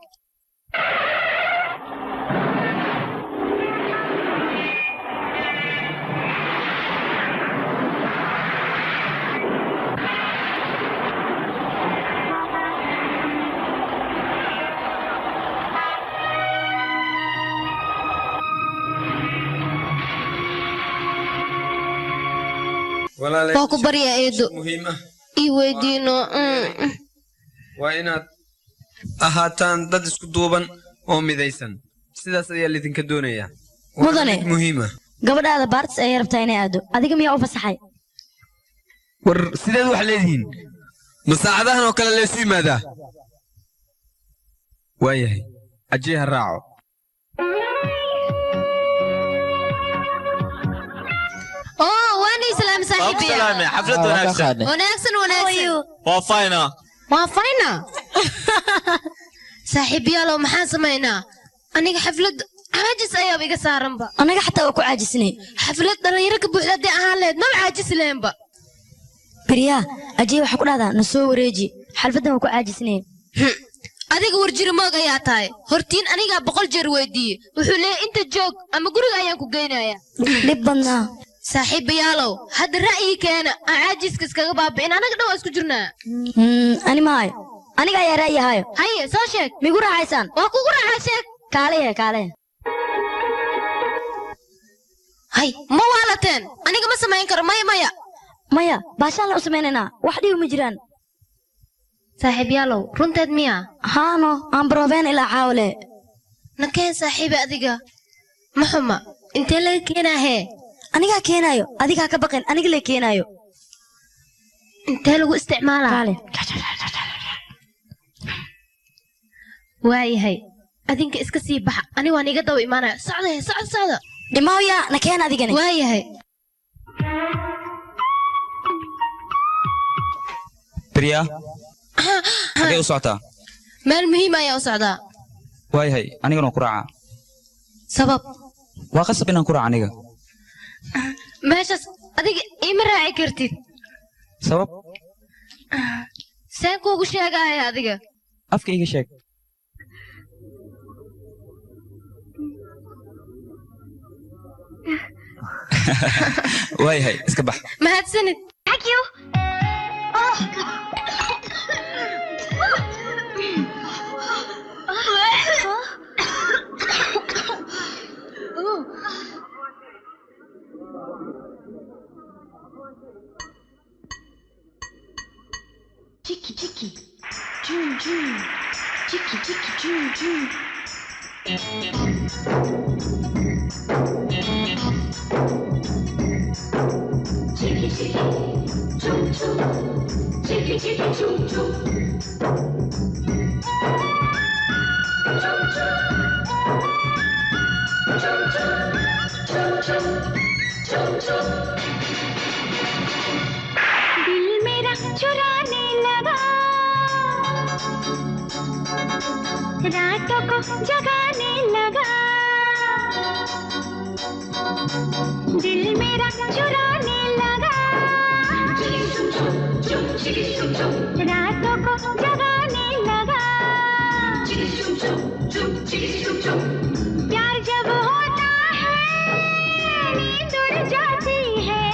waa ku baryaa eedo ii weydiino waa inaad ahaataan dad isku duuban oo midaysan sidaas ayaa lidinka doonayaa mudane muhiima gabadhaada baartis ayay rabtaa inay aado adiga miyaa u fasaxay war sideed wax leedihiin masaacadahan oo kale leesu yimaadaa waayahay ajee ha raaco waani islaam saaxiibiya xaflad wanaagsan wanaagsan waa fayna waa fayna saaxiibiyaalow maxaan samaynaa aniga xaflad caajis ayaaba iga saaranba anaga xataa waa ku caajisnay xaflad dhallinyaro ka buuxda haddii ahaan lahayd maba caajis leenba beriyaa ajee waxaa ku dhahdaa na soo wareeji xalfaddan waa ku caajisnay adiga warjiri moog ayaa tahay hortiin anigaa 100 jeer weydiiyey wuxuu leeyahay inta joog ama guriga ayaan ku geynayaa dhib badnaa saaxiibayaalow hadda ra'yi keena aan caajiska iskaga baabi'in anaga dhan waa isku jirnaa ani maayo aniga ayaa ra'yi hayo haye soo sheeg migu raaxaysaan waa kugu raaxa sheeg kaalehe hay ma waalateen aniga ma samayn karo maya baashaan la u samaynaynaa wax dhibi ma jiraan saaxiibyaalow runteed miya haano aan barobeen ilaa caawle nakeen saaxiibe adiga ma xuma intee laga keenaahee anigaa keenaayo adigaa ka baqeen aniga lee keenaayo intee lagu isticmaalaa waayahay adinka iska sii baxa ani waan iga daba imaanaya socda dhimawya na keen adigani waayahay بريا حاجة وصعتها meel muhiim ayaa u socdaa waayahay anigana ku raaca sabab waa qasab inaan ku raaca aniga meeshaas adiga ima raaci kartid sabab saan kuugu sheegaya adiga afka iga sheeg waayahay iska bax mahadsanid Thank you. चिकी चिकी जून जून चिकी चिकी जून जून चिकी चिकी जून जून चिकी चिकी जून जून दिल मेरा चुराने लगा रातों को जगाने लगा दिल मेरा चुराने लगा रातों को जगाने लगा प्यार जब होता है नींद उड़ जाती है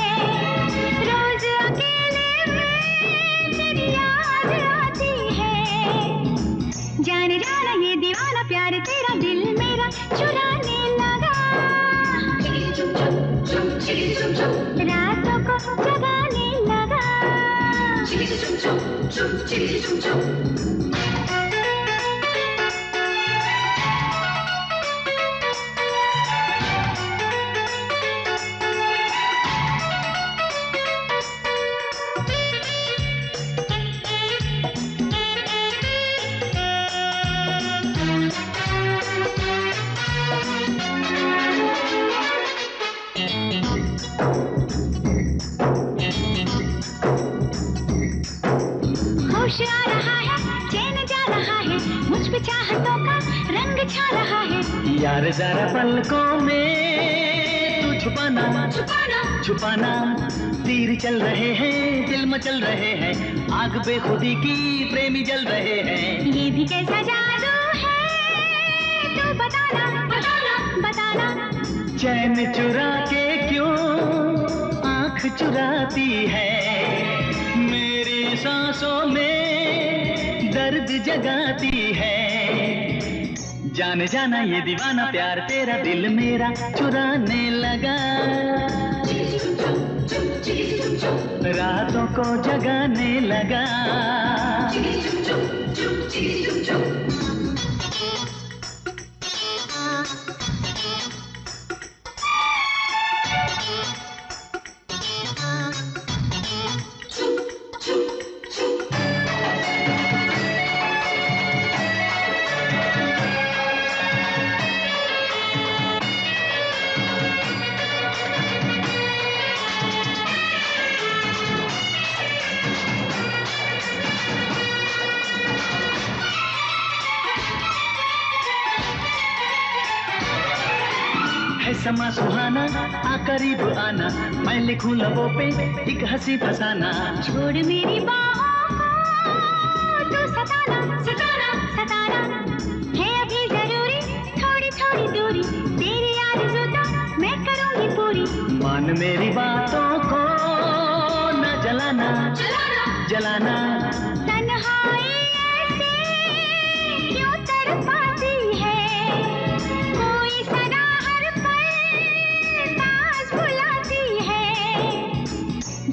रोज अकेले में तेरी याद आती है जाने जाना ये दीवाना प्यार तेरा दिल मेरा चुराने लगा रातों को जगाने लगा होश आ रहा है चैन जा रहा है मुझ पे चाहतों का रंग छा रहा है यार जरा पलकों में तू छुपाना छुपाना छुपाना तीर चल रहे हैं दिल मचल रहे हैं आग बेखुदी की प्रेमी जल रहे हैं ये भी कैसा जादू है तू बताना बताना बताना चैन चुरा के क्यों आंख चुराती है मेरी सांसों में दर्द जगाती है जाने जाना ये दीवाना प्यार तेरा दिल मेरा चुराने लगा रातों को जगाने लगा है समा सुहाना आ करीब आना मैं लिखूं लबों पे एक हंसी फसाना छोड़ मेरी बाहों को तू सताना सताना सताना है अभी जरूरी थोड़ी थोड़ी दूरी तेरी आरज़ू तो मैं करूंगी पूरी मान मेरी बातों को न जलाना जलाना जलाना तन्हाई ऐसे क्यों तड़पाती है कोई सदा हर पल पास बुलाती है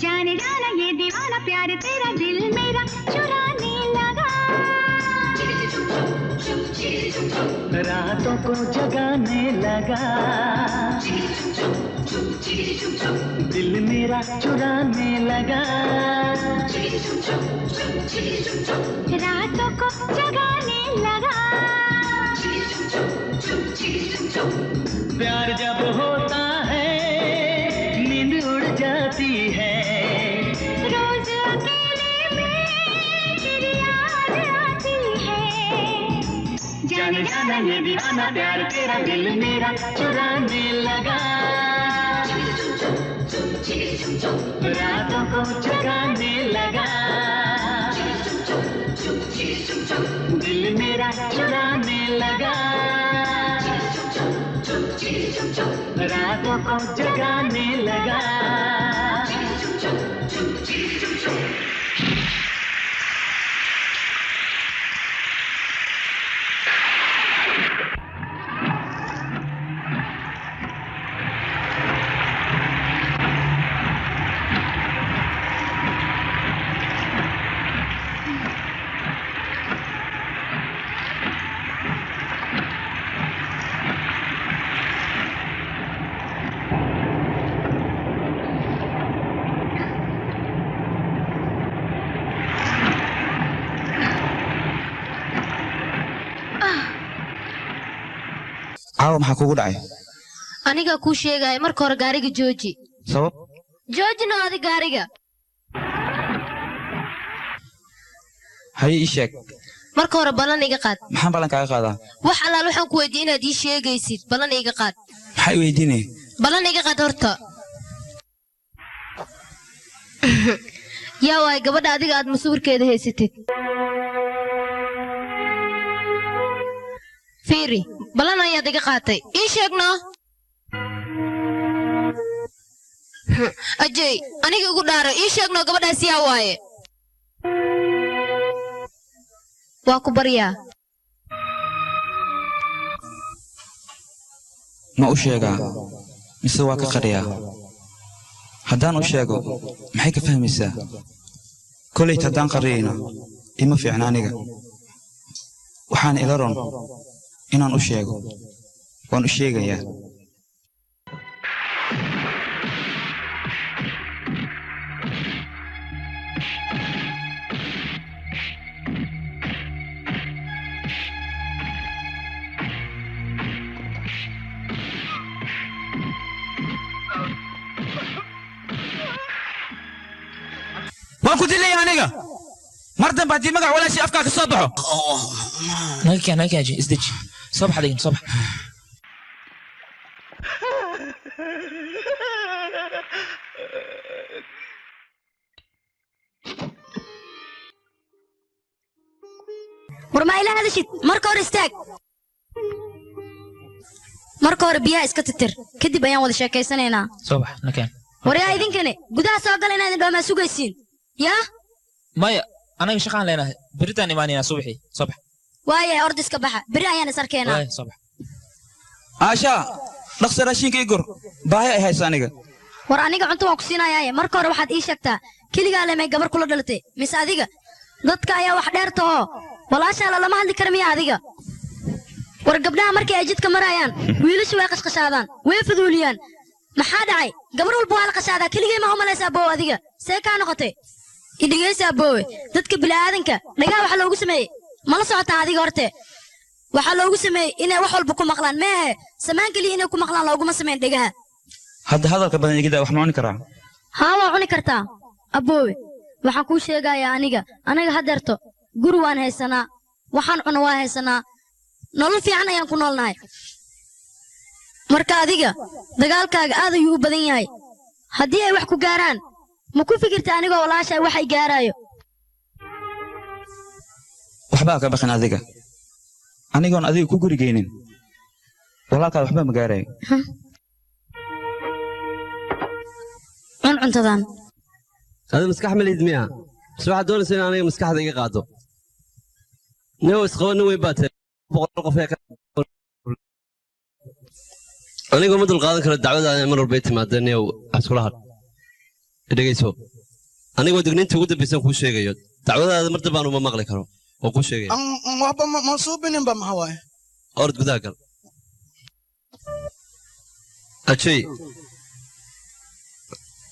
जाने जाना ये दीवाना प्यार तेरा दिल मेरा चुराने लगा रातों को जगाने लगा दिल मेरा चुराने लगा रातों को जगाने लगा प्यार जब होता है नींद उड़ जाती है रोज अकेले में तेरी याद आती है जाने जाना ये दीवाना प्यार तेरा दिल मेरा चुराने लगा रातों को जगाने लगा दिल मेरा चुराने लगा रातों को जगाने लगा caawa maxaa kugu dhacay aniga kuu sheegaya marka hore gaariga jooji sabab joojina adi gaariga haye ii sheeg marka hore ballan iga qaad maxaan ballan kaaga qaadaa wax allaal waxaan ku weydiin inaad ii sheegaysid ballan iga qaad maxay weydiinay ballan iga qaad horta yaa waay gabadha adiga aad masuurkeeda haysatid fiiri ballan ayaad iga qaatay ii sheegno ajay aniga igu dhaaro ii sheegno gabadhaas yaa waaye waa ku baryaa ma u sheegaa mise waa ka qariyaa haddaan u sheego maxay ka fahmaysaa kollayt haddaan qariyayna ima fiicna aniga waxaan ila ron inaan u sheego waan u sheegayaa waan ku dilaya aniga mar dambe haddii magac walaashii afkaa ka soo baxo naga kaaji isdeji soo bax adigin soo bax war ma ila hadashid marka hore istaag marka hore biyaha iska titir kadib ayaan wada sheekaysanaynaa soo bax nakeen war yaa idinkane gudaha soo gala inaad dhoomaa sugaysiin yaa maya anaga shaqaan leenahay beritaan imaanaynaa subaxii soo bax waayahay orda iska baxa beri ayaan is arkeenaa soo bax aashaa dhaqsa raashinka ii gur baahi ay haysa aniga war aniga cunto waan ku siinayaaye marka hore waxaad ii sheegtaa keligaa lemay gabar kula dhalatay mise adiga dadka ayaa wax dheer tahoo walaashaa lalama hadli kara miya adiga war gabdhaha markay ay jidka marayaan wiilashu way qashqashaadaan way fuduuliyaan maxaa dhacay gabar walba waa la qashaadaa keligay ma u malaysaa boow adiga see kaa noqotay idhigaysaa boowe dadka bila'aadanka dhagaa waxa loogu sameeyey mala socotaa adiga horte waxaa loogu sameeyey inay wax walba ku maqlaan meehe samaan keliya inay ku maqlaan looguma samayn dhegaha hadda hadalka badan igida wax ma cuni karaa haa waa cuni kartaa abboowe waxaan kuu sheegayaa aniga haddeerto guri waan haysanaa waxaan cuno waa haysanaa nolol fiican ayaan ku noolnahay marka adiga dagaalkaaga aad ayuu u badan yahay haddii ay wax ku gaaraan ma ku fikirta anigoo walaashay waxay gaaraayo waxbaa ka baqin adiga anigoon adiga ku gurigeynin walaalkaad waxba ma gaarayo cuntadan هذا مسكح مليد مياه سواء دون سنة أنا مسكح ذي قاعدو نوس خوان نوي بات بقول فيك أنا قمت القاضي كانت دعوة أنا مر البيت مع الدنيا وأسولها إذا جيسو أنا قلت إن أنت قلت بيسون كل شيء جيد دعوة هذا مرتبان وما مغلق كرو وكل شيء جيد ما منصوبين بام هواي أرد بذاكر أشي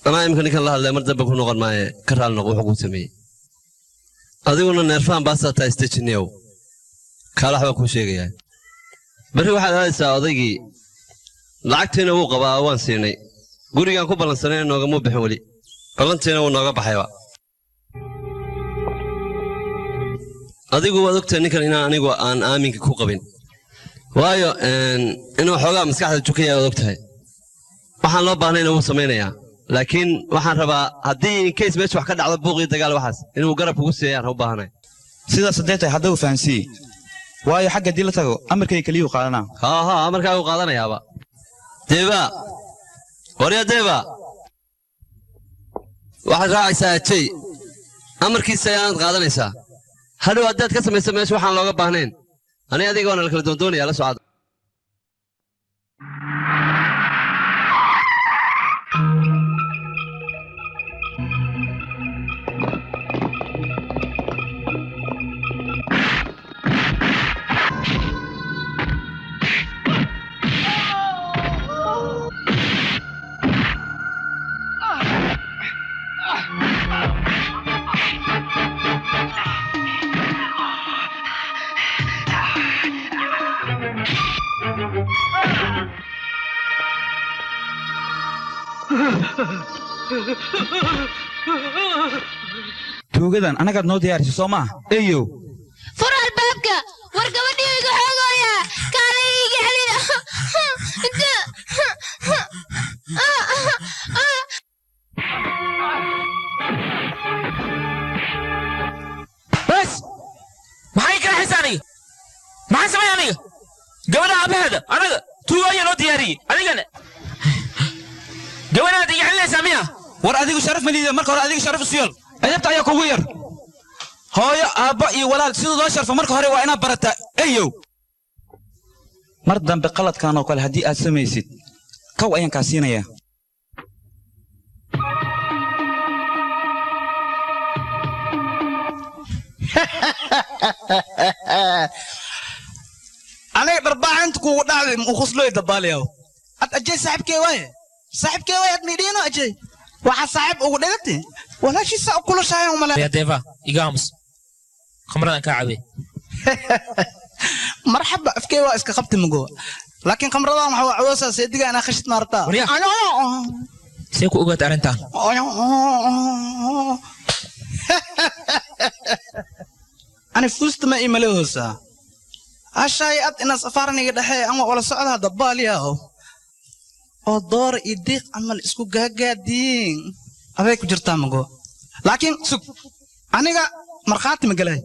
أنا يمكن كان الله مرتب بكون نقل معي كرال نقول حقوق سمي أذيقنا نرفان بس تايستيشنيو كلا حبا كل شيء يعني بري واحد هذا سأضيقي لعقتنا وقبا وان سيني قولي كان كوبا لنسانين نوغا مو بحولي بلانتنا ونوغا بحيوا أذيقوا وذكت أنك أنا أنيقوا أن آمينك كوقبين وايو إنه حوغا مسكحة الجوكية وذكتها waxaan loo baahnay inuu sameeynaya laakiin waxaan rabaa hadii in case meesha wax ka dhacdo buuqii dagaal waxaas inuu garab ugu siiyaan u baahnay sidaas sadeetay hadda u fahansi waayo xagga dil tago amarkay kaliya qaadana ha amarkaa uu qaadanayaaba deeba wariya deeba waxaad raacaysaa jay amarkiisa ayaad qaadanaysaa hadhow haddaad ka samaysa meesha waxaan looga baahnayn aniga adiga waana la kala doondoonaya la socda tuugadan anagaad noo diyaarisay soo maaha eeyow fur albaabka war gabadhii iga xoogooya kaalay iga celina bas maxay kala xisaaniga maxaa samay aniga gabadha aabaheeda anaga tuugaya noo diyaariyey adigana gabadhaad iga celinaysaa miya war adigu sharaf maliida marka hore adiga sharaf isu yeel ayabta ayaa kugu yar hooyo aabba iyo walaal siduu loo sharfo marka hore waa inaad barataa eyow mar dambe qaladkan oo kale haddii aad samaysid kow ayaan kaa siinayaa aniga dharbaaxinta kuugu dhacday mukhusloy dabaalayaw ad ajay saaxiibkee waaye ad midhiino ajay waxaa saaxiib ugu dhigantay walaashiisa kulashahay umale deeva iga aamus khamradan kaa cabe marxaba afkee waa iska qabti magowa laakiin khamradan waxa waa cawoosaa seediga inaa khashid maartaa see ku ogaad arrintan ani fuusta ma imale hoosaa ashaay ad inaas afaaraniga dhexee ama wala socdaa dabaaliyaho oo door iyo diiq camal isku gaagaadiin aday ku jirtaa mago laakiin sug aniga markhaati ma galay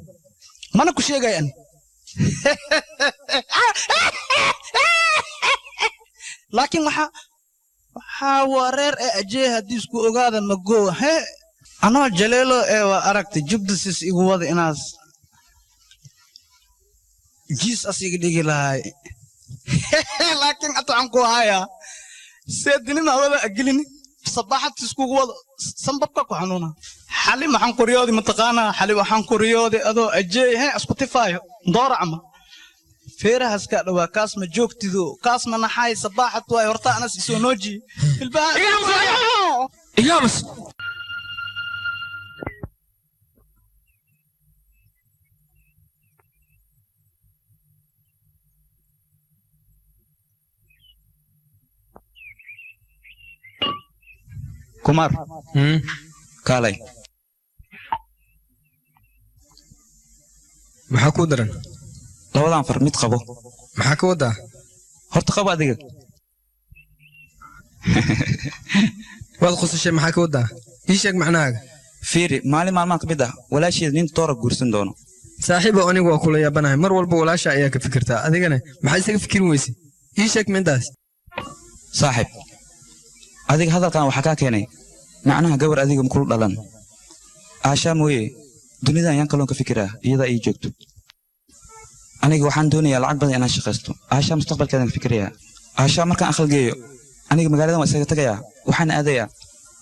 mana ku sheegay ani laakiin waxaa wareer ee ajee haddii isku ogaada mago he anoo jaleelo ee waa aragtay jubdisis igu wada inaas jiis as iga dhigi lahay laakiin ata waxaan ku hayaa seedinina hawada agelini sabaxad iskugu wada sanbabka ku xanuuna xali maxaan ku riyoodi mataqaanaa xali waxaan ku riyoodi adoo ajee he isku tifaayo doora camal feerahaas ka dhawaa kaas ma joogtido kaas ma naxay sabaxad waay horta anas isoo nooji igaamas kumar kaalay maxaa kuu daran labadan far mid qabo maxaa ka wadaa horta qabo adiga waad qosashay maxaa ka wadaa ii sheeg macnahaaga fiiri maalin maalmaha ka mid ah walaasheed nin toora guursan doono saaxiibo anigu waa kula yaabanahay mar walba walaasha ayaa ka fikirtaa adigana maxaa isaga fikirin weyse ii sheeg mintaas saaxiib adiga hadalkan waxaa kaa keenay macnaha gabar adiga makulu dhalan aashaa mooye dunidan ayaan kaloon ka fikiraa iyadaa ii joogto aniga waxaan doonayaa lacag badan inaan shaqaysto aashaa mustaqbalkeedan ka fikirayaa aashaa markaan aqal geeyo aniga magaaladan waa isaga tagayaa waxaan aadayaa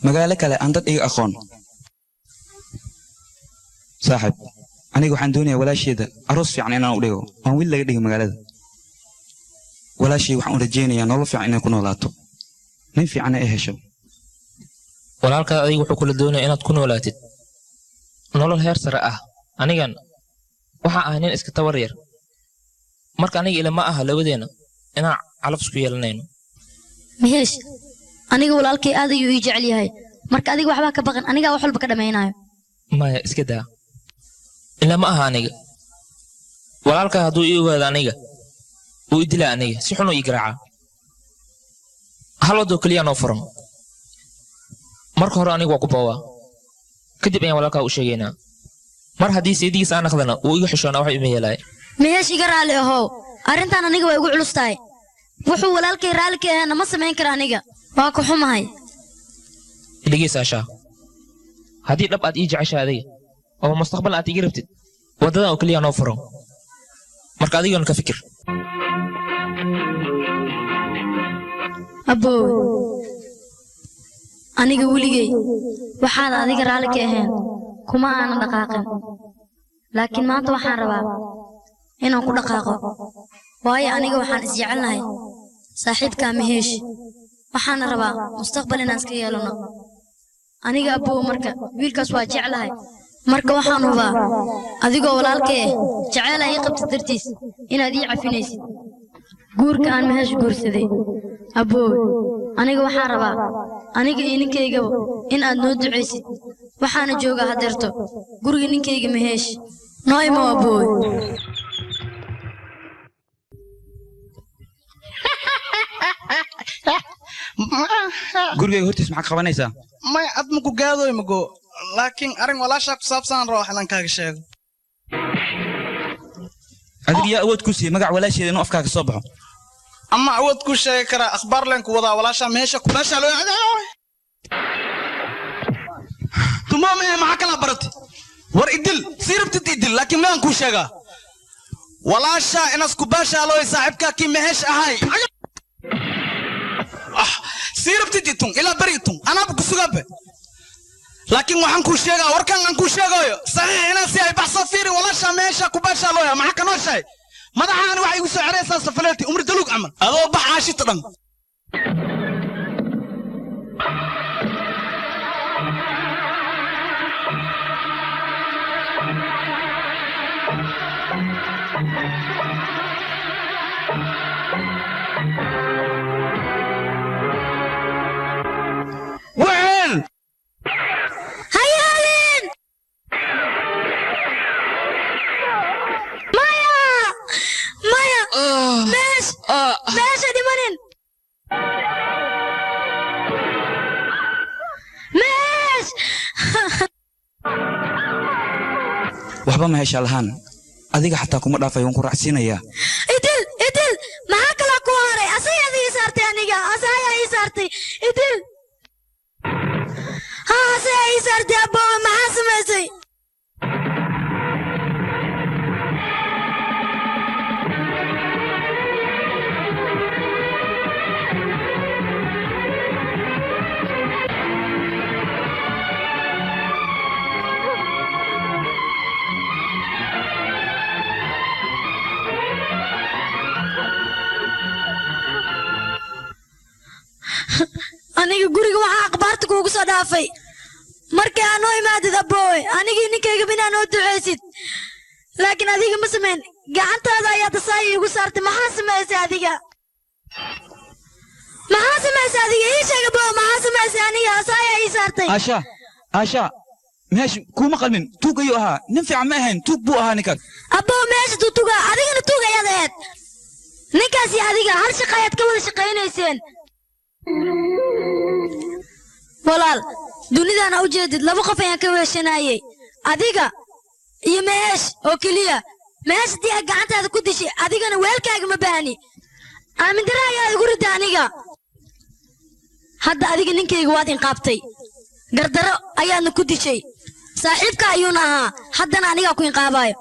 magaalo kale aan dad iga aqoon saaxiib aniga waxaan doonayaa walaasheeda aroos fiican inaan u dhigo aan wiil laga dhigo magaalada walaashey waxaan u rajaynayaa nolol fiican inay ku noolaato nin fiicanna ay hesho walaalkaa adiga wuxuu kula doonaya inaad ku noolaatid nolol heer sare ah anigan waxaa ahay nin iska tawar yar marka aniga ilama aha labadeenna inaan calaf isku yeelanayno maheesh aniga walaalkay aad ayuu ii jecel yahay marka adiga waxbaa ka baqan anigaa wax walba ka dhammaynayo maya iska daa ilama aha aniga walaalkaa hadduu ii ogaado aniga uu i dilaa aniga si xunuu ii garaacaa hal wadoo keliya noo furan marka hore anigu waa ku boowaa kadib ayaan walaalkaa u sheegaynaa mar haddii seedigiis aan naqdana uu iga xishoonaa wax ima yeelaay maheesh iga raalli ahow arrintan aniga waa igu culus tahay wuxuu walaalkay raalli ka ahaana ma samayn kara aniga waa ku xumahay dhegeysa ashaa haddii dhab aad ii jeceshaa adiga oo mustaqbal aad iga rabtid waddadan oo keliya noo furan marka adigoon ka fikir abbow aniga weligay waxaad adiga raalli ka ahayn kuma aanan dhaqaaqin laakiin maanta waxaan rabaa inaan ku dhaqaaqo waayo aniga waxaan isjecelnahay saaxiibkaa maheesh waxaana rabaa mustaqbal inaan iska yeelano aniga abbow marka wiilkaas waa jeclahay marka waxaan hubaa adigoo walaalkay ah jeceyl ii qabtid dartiis inaad ii cafinaysid guurka aan maheesh guursaday abbow aniga waxaan rabaa aniga iyo ninkaygaba in aad noo ducaysid waxaana joogaa hadeerto guriga ninkayga maheesh noo imo abooy gurigayga hortiis maxaa qabanaysaa may ad maku gaadooy mago laakiin arrin walaashaa ku saabsan rabo xalan kaaga sheego adiga yaa awood ku siiyey magac walaasheeda inuu afkaaga soo baxo ama awood ku sheegi karaa akhbaar leen ku wadaa walaashaa meesha ku meesha loo tumaam maxaa kala baratay war idil sii rabtid idil laakiin maan ku sheegaa walaashaa inas ku baashaalooy saaxiibkaa kii mehesh ahay sii rabtid itun ilaa bari itun anaaba ku sugabe laakiin waxaan kuu sheegaa warkan aan kuu sheegayo saxiix inaan si ay baxso fiiri walaashaa meesha ku baashaalooya maxaa ka nooshahay madaxaani waxay igu soo xeraysaa safaleeti umri daluug camal adoo bax caashita dhan وين هيا هالين مايا ماشي ماشي دي منين ماشي waxba ma hesha lahaan adiga xataa kuma dhaafay waan ku raacsiinayaa idil maxaa kala ku haray asayada ii saartay aniga asaya ii saartay idil ha asaya ii saartay abba maxaa samaysay aniga guriga waxaa akhbaarta kuugu soo dhaafay markii aan noo imaadid aboowe anigii ninkayga inaa noo ducaysid laakiin adiga ma samayn gacantaada ayaa tasaaya iigu saartay maxaa samaysay adiga ii sheeg aboowe maxaa samaysay aniga asaaya ii saartay aasha meesh kuma qalmin tuug ayuu ahaa nin fiican ma ahayn tuug buu ahaa ninkaas aboowe meesha tuuga adigana tuug ayaad ahayd ninkaas iyo adiga hal shaqo ayaad ka wada shaqaynayseen walaal dunidana u jeedid laba qof ayaan ka weeshanayay adiga iyo meesh oo keliya meesh haddii aad gacantaada ku dishay adigana weelkaaga ma baahni aamindara ayaa igu rida aniga hadda adiga ninkayga waad inqaabtay gardaro ayaadna ku dishay saaxiibka ayuuna ahaa haddana anigaa ku inqaabaayo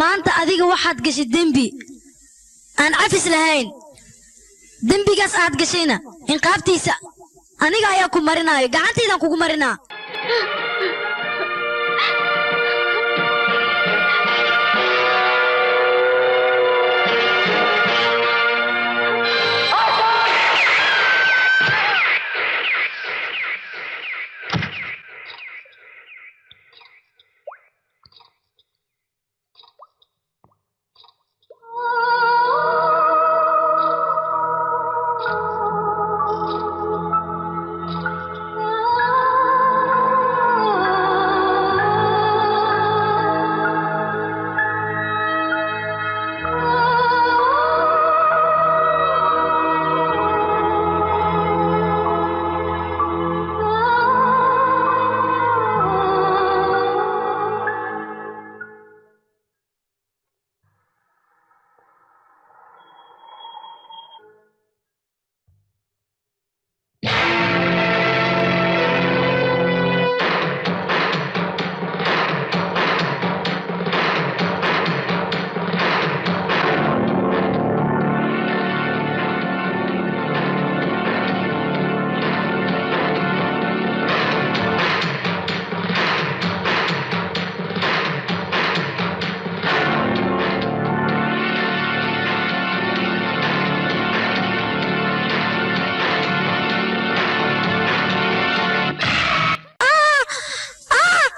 maanta adiga waxaad gashay dembi aan cafis lahayn dembigaas aad gashayna inqaabtiisa aniga ayaa ku marinaayo gacantaydaan kugu marinaa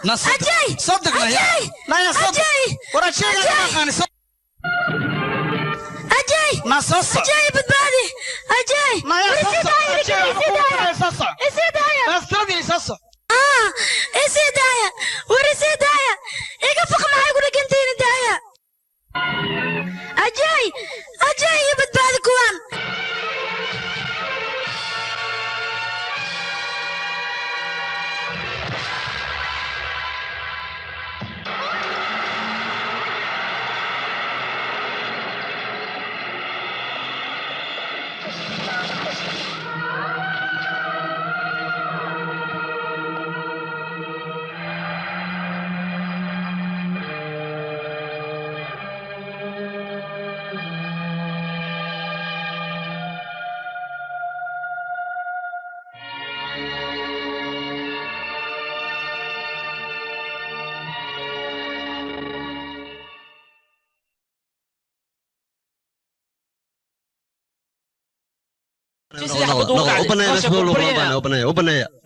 أجي صدقنا يا لا يا صدق ورا شيء أنا أجي نصص أجي بدبادي أجاي إسيدايا ورسيدايا إيقا فق معي يقول لك أنتين دايا أجاي يبت بعد كوان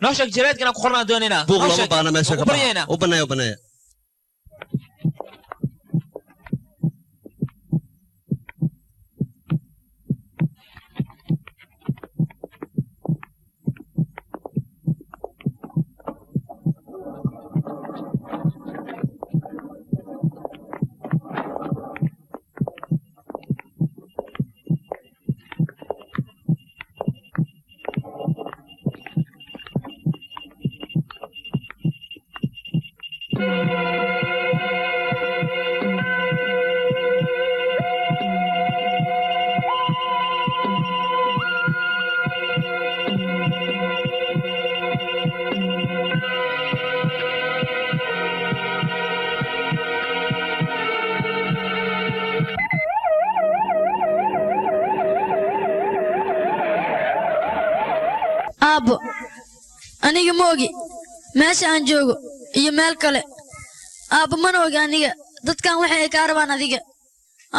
نوشك جريد كنا كخرنا دوننا بوغ لما بانا ماشي وبنيا aabbo aniga ma ogi meesha aan joogo iyo meel kale aabbo mana ogi aniga dadkan waxay ka rabaan adiga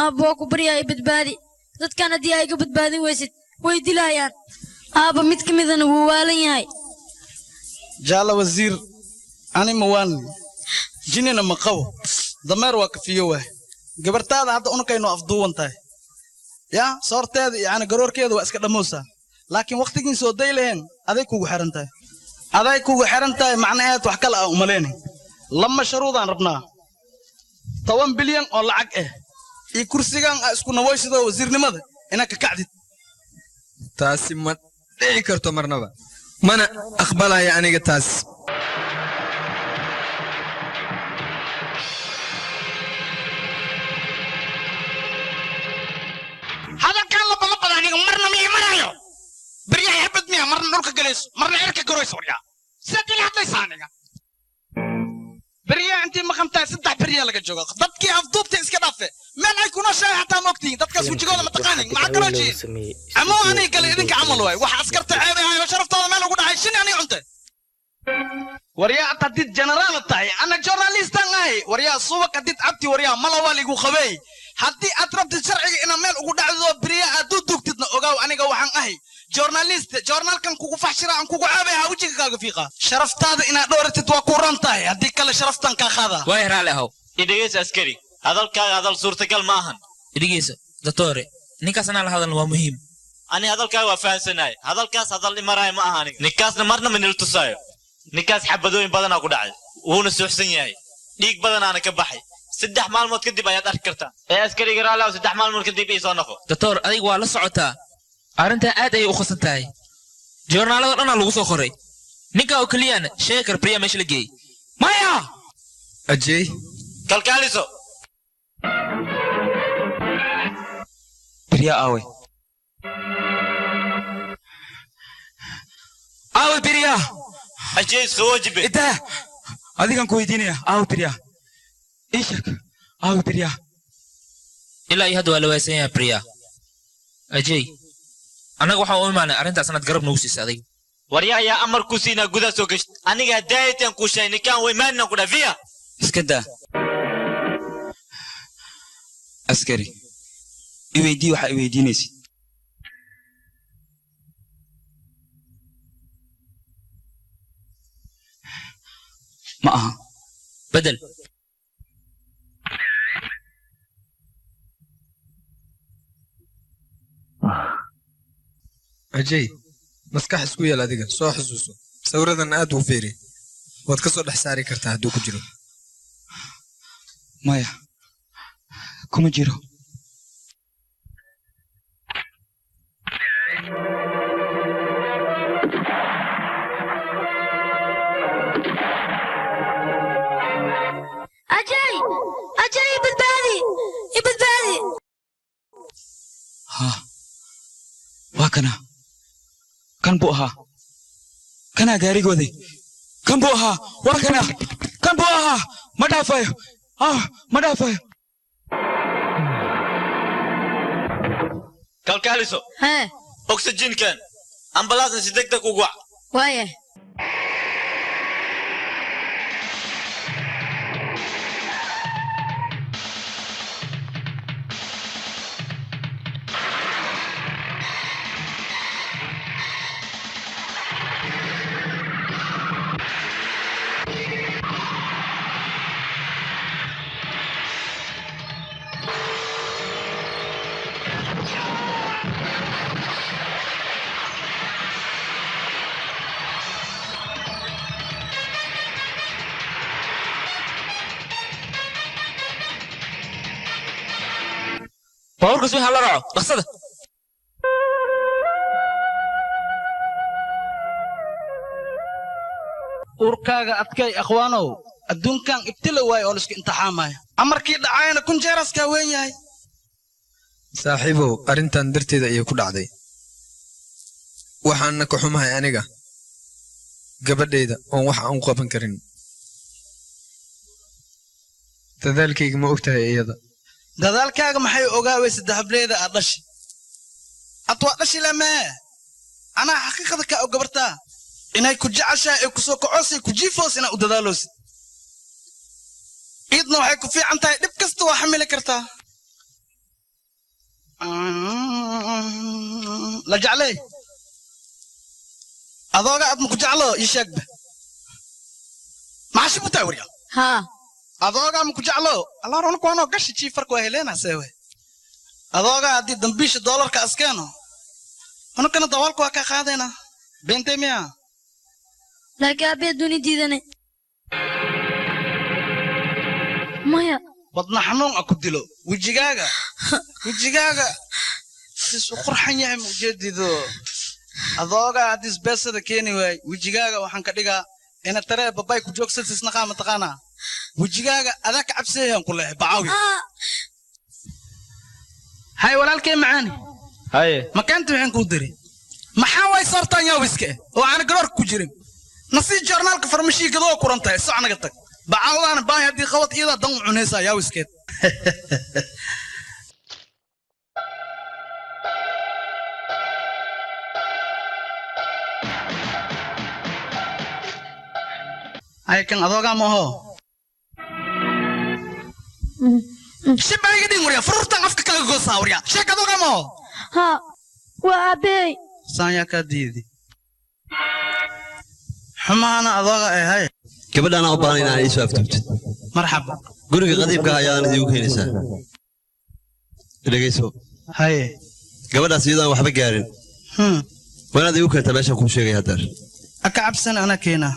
aabbo waa ku baryaaya badbaadi dadkan haddii ay ka badbaadin weysid way dilayaan aabbo mid ka midana wuu waalan yahay jaala wasiir ani ma waan jinina ma qabo dameer waa kafiyo waay gabartaada hadda unakaynu afduuwan tahay yaa soorteeda yani garoorkeeda waa iska dhamoosaa laakiin waqtigiin soo day laheen aday kugu xiran tahay macnaheed wax kale aan umalaynin lama sharuudaan rabnaa 10 bilyan oo lacag ah iyo kursigan isku nawoysido wasiirnimada ina ka kacdid taasi ma dhici karto marnaba mana aqbalaya aniga taas hadalkan la balaqada aniga marna ma imanayo بريا يحبد ميا مرة نورك جلس مرة إيرك جرويس وريا سدي حتى يسانيا بريا أنت ما خمتها سدح بريا لك الجوجا ضدك أفضل تيس كدافة ما لا يكون شيء حتى موقتين ضدك اسمه جوجا متقانين مع كراجي أمو أنا قال إذنك عملوا هاي وحاسكرت عيبي هاي وشرفت هذا ما له قد عايشين يعني أنت وريا تديت جنرال الطاي أنا جورناليست هاي وريا صوبك تديت عبتي وريا ما له والي وخبي حتى أطربت الشرعي إن مال وقد عذو بريا أدودك تدنا أوجا أنا جوحان أهي جورناليست جورنال كان كوكو فحشرا عن كوكو عابها وجهك كافيقا شرفت هذا إن دورة تتوقع تاي هديك كلا شرفتان كاخذا وين عليه إدريس عسكري هذا الصورة قال ماهن إدريس دكتور نكاس أنا هذا هو مهم أنا هذا الكاس وفان سناي هذا الكاس هذا اللي مراي ماهن نكاس مرنا من التصاير نكاس حبدوين بدنا قدعي وهو نسوح سنياي ديك بدنا أنا كبحي سدح مال موت كدي بيات أذكرته إيه عسكري قرا له سدح مال موت كدي بيصانخو دكتور أديك ولا صعوتها أرنت aad ay u khasantahay joornaalada dhan lagu soo qoray ninka oo kaliyana sheekar priya meesha la geeyay maya ajay kalkaaliso priya awe priya ajay soo wajibe ita adigan ku weydiinaya awe priya ishak awe priya ilaa iyo hadda waa la waysan yahay priya ajay أنا waxaan u imaanay arintaas sanad garab nagu siisay adiga waryaa yaa amar ku siina gudaha soo gasht aniga daaytan ku sheey nikaan way maana ku dhafiya iska daa askari iweydii waxa iweydiinaysid ma aha بدل ajay maskax isku yeel adiga soo xusuuso sawiradan aad u fiiri waad ka soo dhex saari kartaa hadduu ku jiro maya kuma jiro أجاي أجاي بدبادي بدبادي ها واكنا كان بوها كان غاريغودي كان بوها واكنا كان بوها مدافع مدافع kalkaaliso oxygen-kan ambalaasna si degdeg ugu wac waaye باور قسمي هلا راعو لحظة urkaaga adkay akhwaanow adduunkan ibtila waay oo liska imtixaamaya amarkii dhacayna kun jeeraskaa weyn yahay saaxiibow arrintan darteeda ayay ku dhacday waxaana ka xumahay aniga gabadhayda oon wax aan u qaban karin dadaalkayga ma ogtahay iyada dadaalkaaga maxay ogaawaysa dahableeda aad dhashi ad waa dhashi lamee anaa xaqiiqada kaa og gabartaa inay ku jeceshahay ee ku soo kacoosay ku jiifoos inaa u dadaaloosid iidna waxay ku fiican tahay dhib kasta waa xamili kartaa la jeclay adooga aad maku jeclo ii sheegba maxaa shibutaa warya haa adooga maku jeclo allaarona kuwaanoo gashi jiifarka waa heleenaa seewe adooga haddii dambiisha doolarka askeeno anukana dawaalka waa kaa qaadaynaa beentay miya laakiin aabbeed duni diidane maya badna xanuun a ku dilo wejigaaga sisu qurxan yahay ma ujeedido adooga haddii isbeesada keeni waay wejigaaga waxaan ka dhigaa ina taree babay ku joogsatisnaqaa mataqaanaa wejigaaga adaa ka cabseeyaan ku leehay bacaawi hay walaalkee macaani haye makaanta waxaan kuu diri maxaa way saartaan yaawiske oo aana garoorka ku jirin nasii joornaalka farmashii gadoo kuran tahay socnaga tag bacaawdaana baay haddii qabad iyadaa dan u cunaysaa yaawiskeed ay kan adoogaa maaho shibaaga dhin warya fururtan afka kaga goosaa warya sheek adoogaa maaho ha waa aabbey saan yaa kaa diidi xumaana adooga hay gabadhaana u baahan inaan iisoo aftuubtid marxaba guriga qadiibka ayaan idigu keenaysaa dhegayso haye gabadhaas iyadoo aan waxba gaarin waa inaad igu keentaa meeshaan kuu sheegay haddeer aka cabsan ana keenaa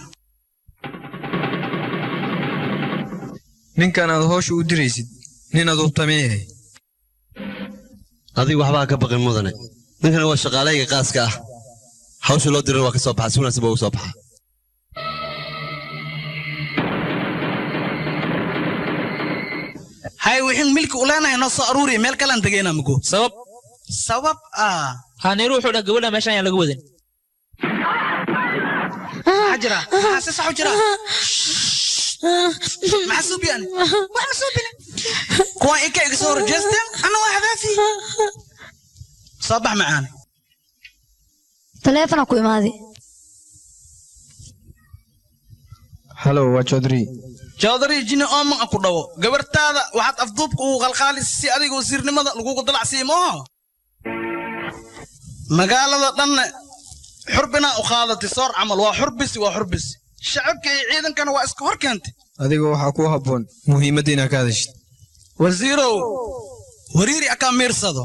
ninkan aad hoosha u diraysid nin aduubtamee yahay adigu waxbaa ka baqin mudane ninkana waa shaqaalayga qaaska ah hawsha loo diran waa ka soo baxa si wanaagsan baa ugu soo baxa hay wixin milki u leenahay noo soo aruuriya meel kalaan degaynaa mugo sabab haneeru wuxuu dhaha gabadha meeshaan ayaan laga wadin maxaa jira maxaa si sax u jira maxaa suubiyaan wax ma suubina kuwaan ika iga soo horjeesteen ana waa hadaafi soo bax macaan taleefona ku imaadi halo waa joodari jini ooman a ku dhawo gabartaada waxaad afduubka ugu qalqaalis si adiga wasiirnimada lagugu dalacsiiyo mooho magaalada dhanna xurbinaa u qaadatay soor camal waa xurbisi shacabka iyo ciidankana waa iska hor keentay adiga waxaa ku habboon muhiimadda inaad ka hadashid wasiirow wariiri akaa miirsado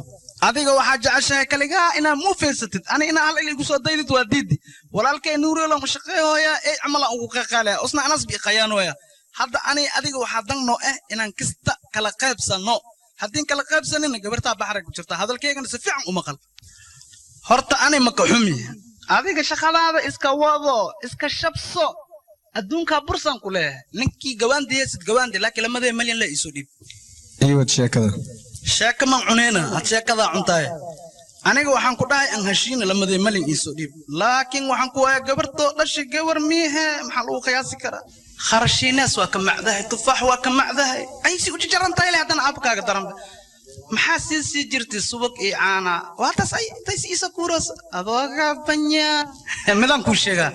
adiga waxaa jeceshahay kaligaa inaad muu fiirsatid ani inaa hal il igu soo daydid waa diidi walaalkay nuuriolo mashaqeehoya ee camalan ugu qaqaalaya usna anas bi qayaanoya hadda ani adiga waxaa dan noo ah inaan kista kala qaybsano haddii kala qaybsanina gabartaa baxray ku jirta hadalkeygana si fiican u maqal horta ani maka xumi adiga shaqadaada iska wado iska shabso adduunkaa bursan ku leeyahay ninkii gawaandiyesid gawaandi laakiin lamadee malyan la iisoo dhiib iiwad sheekada sheeka man cuneyna had sheekadaa cuntaay aniga waxaan ku dhahay aan heshiina lamadee malin iisoo dhiib laakiin waxaan ku waaya gabartoo dhashi gawar miihe maxaa lagu qiyaasi karaa kharashiinaas waa ka macdahay tufaax waa ka macdahay ay si u jajarantahay leh haddana aabkaaga daranba maxaa sii jirtay subag iyo caana waataas ay intays iisa kuuras adooga banya midaan kuu sheegaa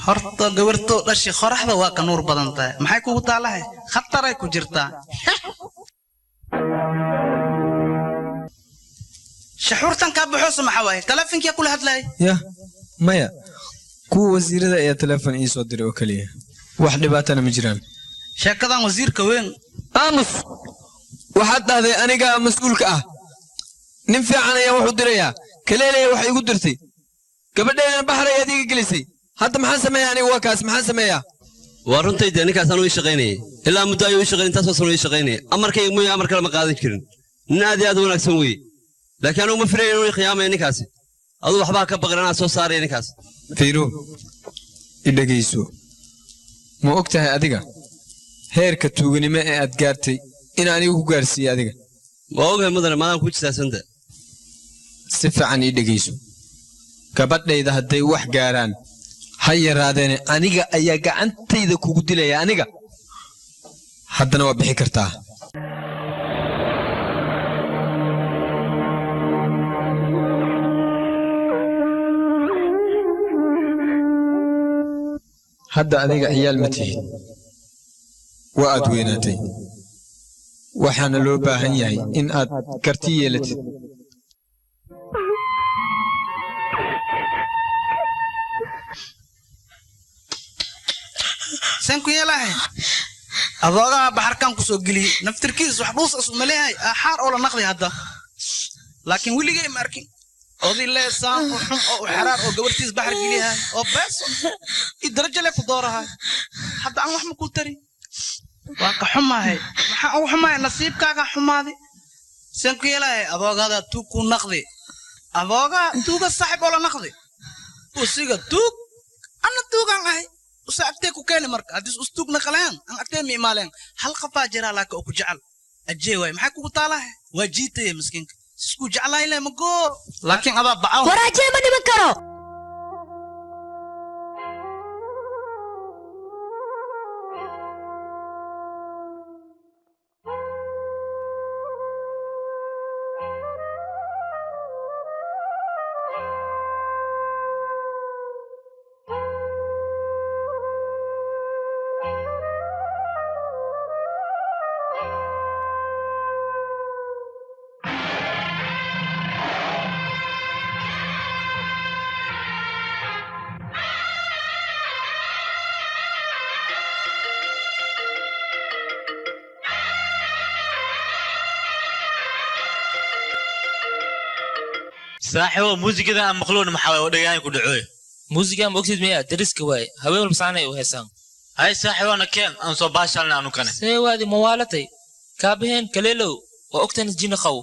horta gabartoo dhashi qoraxda waa ka nuur badan tahay maxay kugu taalahay khataray ku jirtaa shaxuurtan kaa baxoosa maxaa waaye taleefonkiyaa kula hadlaayay yah maya kuwa wasiirada ayaa teleefon ii soo diray oo keliya wax dhibaatana ma jiraan sheekadan wasiirka weyn aamus waxaad dhahday anigaa mas-uulka ah nin fiican ayaa wuxuu dirayaa kaleelaya wax igu dirtay gabadheedana baxar ayaad iga gelisay hadda maxaan sameeyaa aniga waa kaas maxaan sameeyaa waa runtayda ninkaasaan u ii shaqaynayay ilaa muddo ayuu ii shaqayn intaasoo san u ii shaqaynayay amarkayga mooye amar kale ma qaadan jirin nin aad iyo aad u wanaagsan weeye laakiin anugu ma filayn inuu ii khiyaamaya ninkaasi aduu waxbaa ka baqan anaa soo saaraya ninkaas fiiro i dhegayso ma og tahay adiga heerka tuuganimo ee aad gaartay in anigu ku gaarsiiye adiga waa ogahay mudane maadaan kuu jisaasanta si fiican ii dhegayso gabadhayda hadday wax gaaraan ha yaraadeene aniga ayaa gacantayda kugu dilaya aniga haddana waa bixi kartaa hadda adiga ciyaal ma tihid waa aad weynaatay waxaana loo baahan yahay in aad karti yeelatid saan ku yeelahay adoogaa baxarkaan ku soo geliyey naftirkiis wax dhuus is umaleeyahay xaar oo la naqday hadda laakiin weligay ma arkin odii leesaan oo xun oo u xaraar oo gabartiis baxar geliyahay oo beeso i darajo le ku doorahay hadda aan wax ma ku tari waa ka xumahay maxaa ugu xumahay nasiibkaaga xumaaday saan ku yeelahay adoogaada tuug ku naqdi adoogaa tuuga saaxib oo la naqdi usiga tuug ana tuugaan ahay usa agtee ku keeni marka haddii ustuug naqaleen aan agtee mi imaaleen hal qafaa jiraa laaka oo ku jecel ajee waay maxay kugu taalahay waa jiitaya miskiinka isku jeclaay le magoo laakiin adaa bacaw waraajee ma dhiman karo saaxiibo muusikada aan maqluun maxaa oo dhagaan ku dhacoy muusiga ma ogsid miya dariska waay haween walba saanay u heesaan hay saaxiibona keen aan soo baashalna aanu kane see waadi mawaalatay kaabaheen kaleelow waa ogtaan isjiina qaw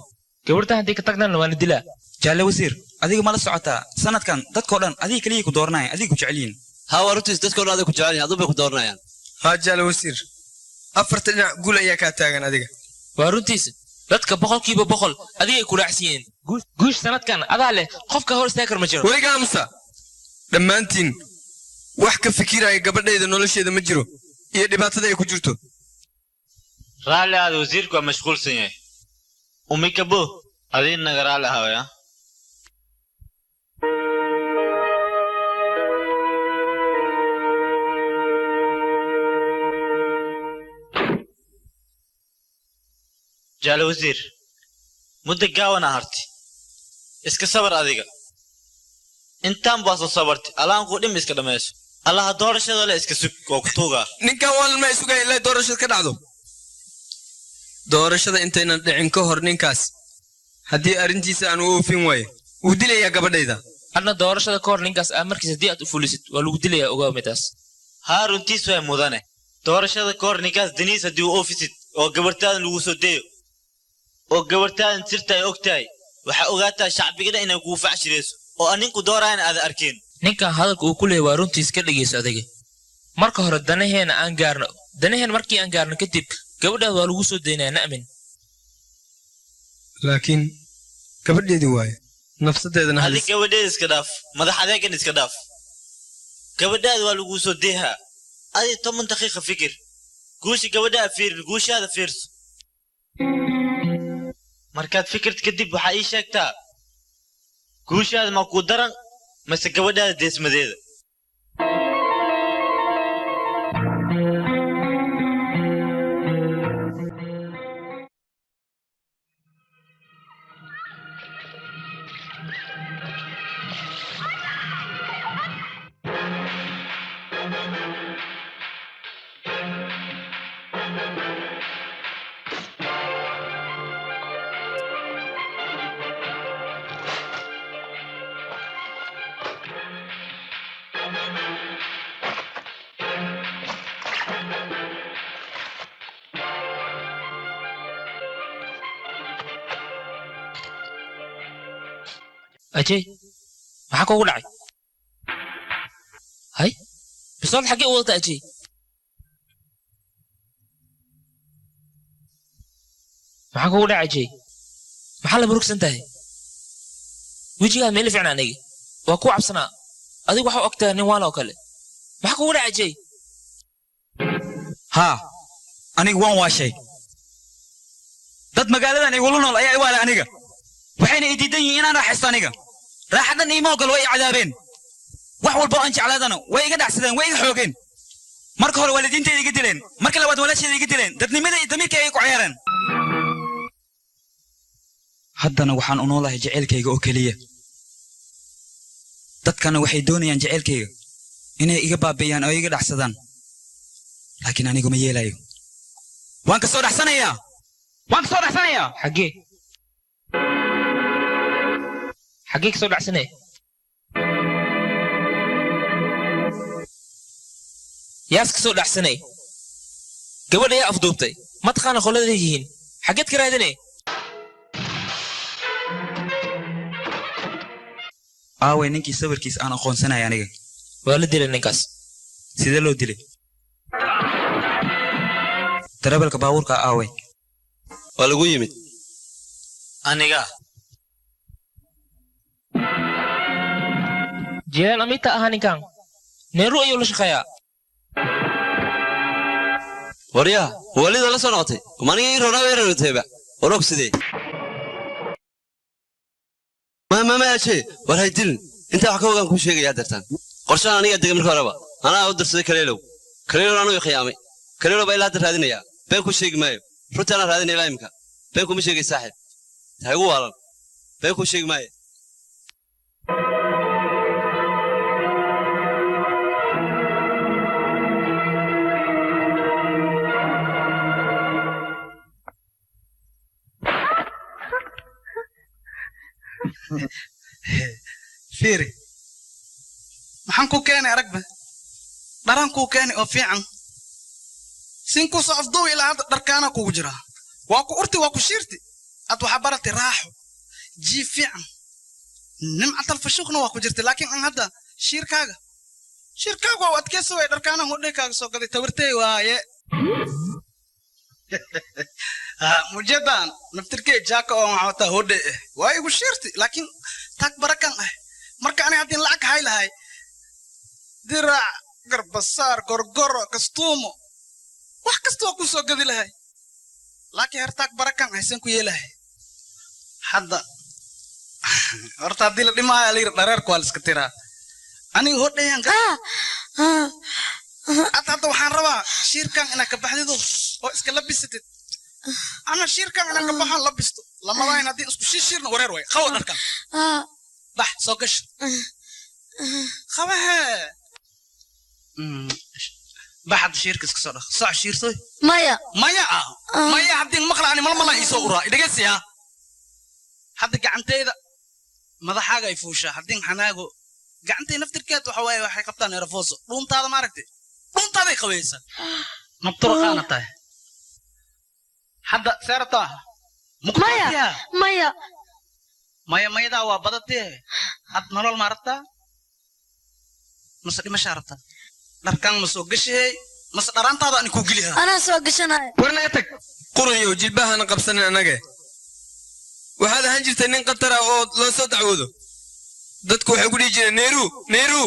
gabartan haddii ka tagnaan waana dilaa jaalle wasiir adiga ma la socotaa sanadkan dadkoo dhan adiga keliya ku dooranaya adiga ku jeceliin haa waa runtiis dadkoo dhan adiga ku jecel yahay aduu bay ku dooranayaan haa jaale wasiir afarta dhinac guul ayaa kaa taagan adiga waa runtiisa dadka boqolkiiba boqol adigay ku raacsiiyeen guush sanadkan adaa leh qofka hor istaakar ma jiro weliga amsa dhammaantiin wax ka fikiraya gabadhayda nolosheeda ma jiro iyo dhibaatada ay ku jirto raalli aad wasiirku waa mashquulsan yahay umikabo adiin naga raalli ahawaya jaale wasiir muddo gaawana harti iska sabar adiga intaan baa soo sabarti allaanku dhim iska dhammayso allaha doorashada le iska sug oo ku tuugaa ninkan waan ma isugay ilaa doorashada ka dhacdo doorashada intaynan dhicin ka hor ninkaas haddii arrintiisa aan u oofin waayo wuu dilayaa gabadhayda adna doorashada ka hor ninkaas markiis haddii aad u fulisid waa lagu dilayaa ogaa midaas haa runtiis waa mudane doorashada ka hor ninkaas daniis haddii uu oofisid oo gabartaadan lagu soo deeyo oo gabartaadan sirta ay og tahay waxaa ogaataa shacbigana inay kugu facshirayso oo aan ninku doorayan aada arkeen ninkan hadalka uu ku leeyahay waa runtiis ka dhegayso adiga marka hore danaheen markii aan gaarno kadib gabadhaada waa lagu soo daynayaa na'min laakiin gabadheedii waaye nafsadeedana adi gabadheeda iska dhaaf madax adeegan iska dhaaf gabadhaada waa lagu soo deehaa adi 10 daqiiqa fikir guushi gabadhaa fiirin guushaada fiirso markaad fikirta kadib waxaa ii sheegtaa guushaada ma ku daran mase gabadhaada deesmadeeda أجي maxaa kugu dhacay hay bisool xagee u wadata aji maxaa kugu dhacay aji maxaa la murugsan tahay wejigaa meel fiican aniga waa ku cabsanaa adigu waxa ogtaa nin waala oo kale maxaa kugu dhacay aji haa anigu waan waashay dad magaaladan igula nool ayaa i waala aniga waxayna i diidan yihiin inaan raaxaysto aniga raaxadan iima ogol way i cadaabeen wax walba aan jeclaadana way iga dhacsadeen way iga xoogeen marka hore waalidiintayda iga dileen marka labaad walaasheeda iga dileen dadnimada iyo damiirka ay ku ciyaareen haddana waxaan u noolahay jaceylkayga oo keliya dadkana waxay doonayaan jaceylkayga inay iga baabeeyaan oo iga dhacsadaan laakiin anigu ma yeelayo waan ka soo dhaxsanayaa xagee xagee ka soo dhacsanee yaas ka soo dhacsanay gabadha yaa afduubtay ma taqaana qolada yihiin xageed ka raadinay aaway ninkii sawirkiis aan aqoonsanaya aniga waa la dilay ninkaas sidee loo dilay darawalka baabuurka aaway waa lagu yimid aniga jilaan amita ahaa ninkan neeru ayuu la shaqeeyaa waryaa walida la soo noqotay maniga ii roonaa way rarotayba warog sidee ma aje war hay dilin intaa wax ka ogaan kuu sheegayaa dartaan qorshaan aniga degay marka horeba anaa u dirsaday kaleelow anuu i khiyaamay kaleelow baa ilaa hadda raadinayaa been ku sheegi maayo runtii anaa raadinaya ilaa imka been kuma sheegay saaxiib ha igu waalan been ku sheegi maayo fiiri maxaan kuu keenay aragba dharan kuu keenay oo fiican sin ku soo afdow ilaa hadda dharkaana kugu jiraa waa ku urti waa ku shiirti ad waxaa baratay raaxo jii fiican nimcatal fashuuqna waa ku jirtay laakiin aan hadda shiirkaaga waa u adkeysa way dharkaana hodheykaaga soo gaday tawartey waaye mujadan naftirkee jaaka oo waxawataa hodhe eh waa igu shiirti laakiin taag barakan ah marka ani haddii lacag hay lahay diraac garbasaar gorgoro kastuumo wax kasta waa kuu soo gadi lahay laakiin her taag barakan haysan ku yeelahay hadda horta haddii la dhimaayo layiri dhareerka waa la iska tiraa aniga hodhayaan hadda waxaan rabaa shiirkan inaad ka baxdido oo iska labisatid ana shiirkan inaad ka baxaan labisto lamadayn haddii isku shiirna wareer way qawo dharkan bax soo gash qabahe baxad shiirka iska soo dhaq soo shiirsoy maya haddii maqlaani malmala ii soo uraa dhegeysiya hadda gacantayda madaxaaga ay fuushaa haddii xanaago gacantay naftirkeed waxa waaye waxay qabtaan erafooso dhuuntaada ma aragtay dhuuntaaday qabaysa nabturqaana tahay hadda seertaa maya mayadaa waa badatee had nolol ma aragtaa mase dhimasha aragtaa dharkaan ma soo gashay mase dharaantaada ani kuu gelihaa anaa soo gashanaya war naga tag qurayo jilbahana qabsanin anage waxaad ahaan jirtay nin qatar ah oo loo soo dacwoodo dadku waxay ku dhihi jireen neeru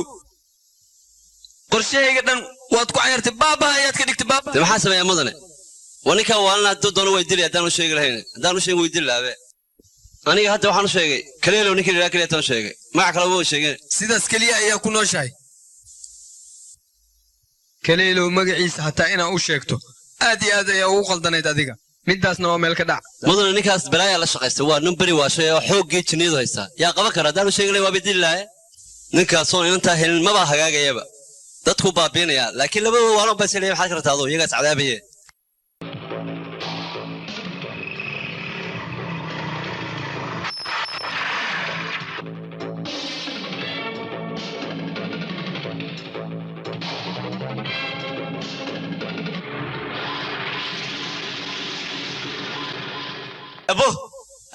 qorshahayga dhan waad ku cayartay baaba ayaad ka dhigtay baaba maxaa sameeyaa mudane waninka waalna hadduu doono way dili haddaan u sheegi lahayn haddaan u sheegin way dili laabe aniga hadda waxaan u sheegay kaleelow ninkii ilaa kaliya toon sheegay magac kale uma sheegeen sidaas keliya ayaa ku nooshahay kaleelow magaciisa hataa inaa u sheegto aad iyo aad ayaa ugu qaldanayd adiga midaasna waa meel ka dhac mudane ninkaas balaayaa la shaqaystay waa nin beri waashay oo xooggii jinniyadu haystaa yaa qaban kara haddaan u sheegi lahayn waa bidili lahaye ninkaasoon inantaa helin mabaa hagaagayaba dadku baabiinayaa laakiin labadooda waano basilaya maxaad ka rabtaa aduu iyagaas cadaabaye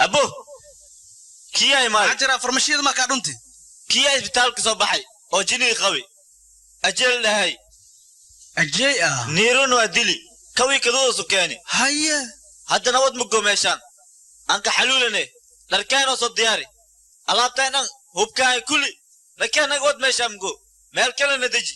abo kiyaa imaad ajira farmashiyada ma ka dhunti kiyaa isbitaalka soo baxay oo jinniga qabi ajeel dhahay ajay ah niirun waa dili kawii kadooda sukeeni haye hadda nabad mugo meeshaan anka xaluulane dharkaanoo soo diyaari alaabtaan dhan hubkaan kulli dharkaan naga wad meeshaan mugo meel kalena deji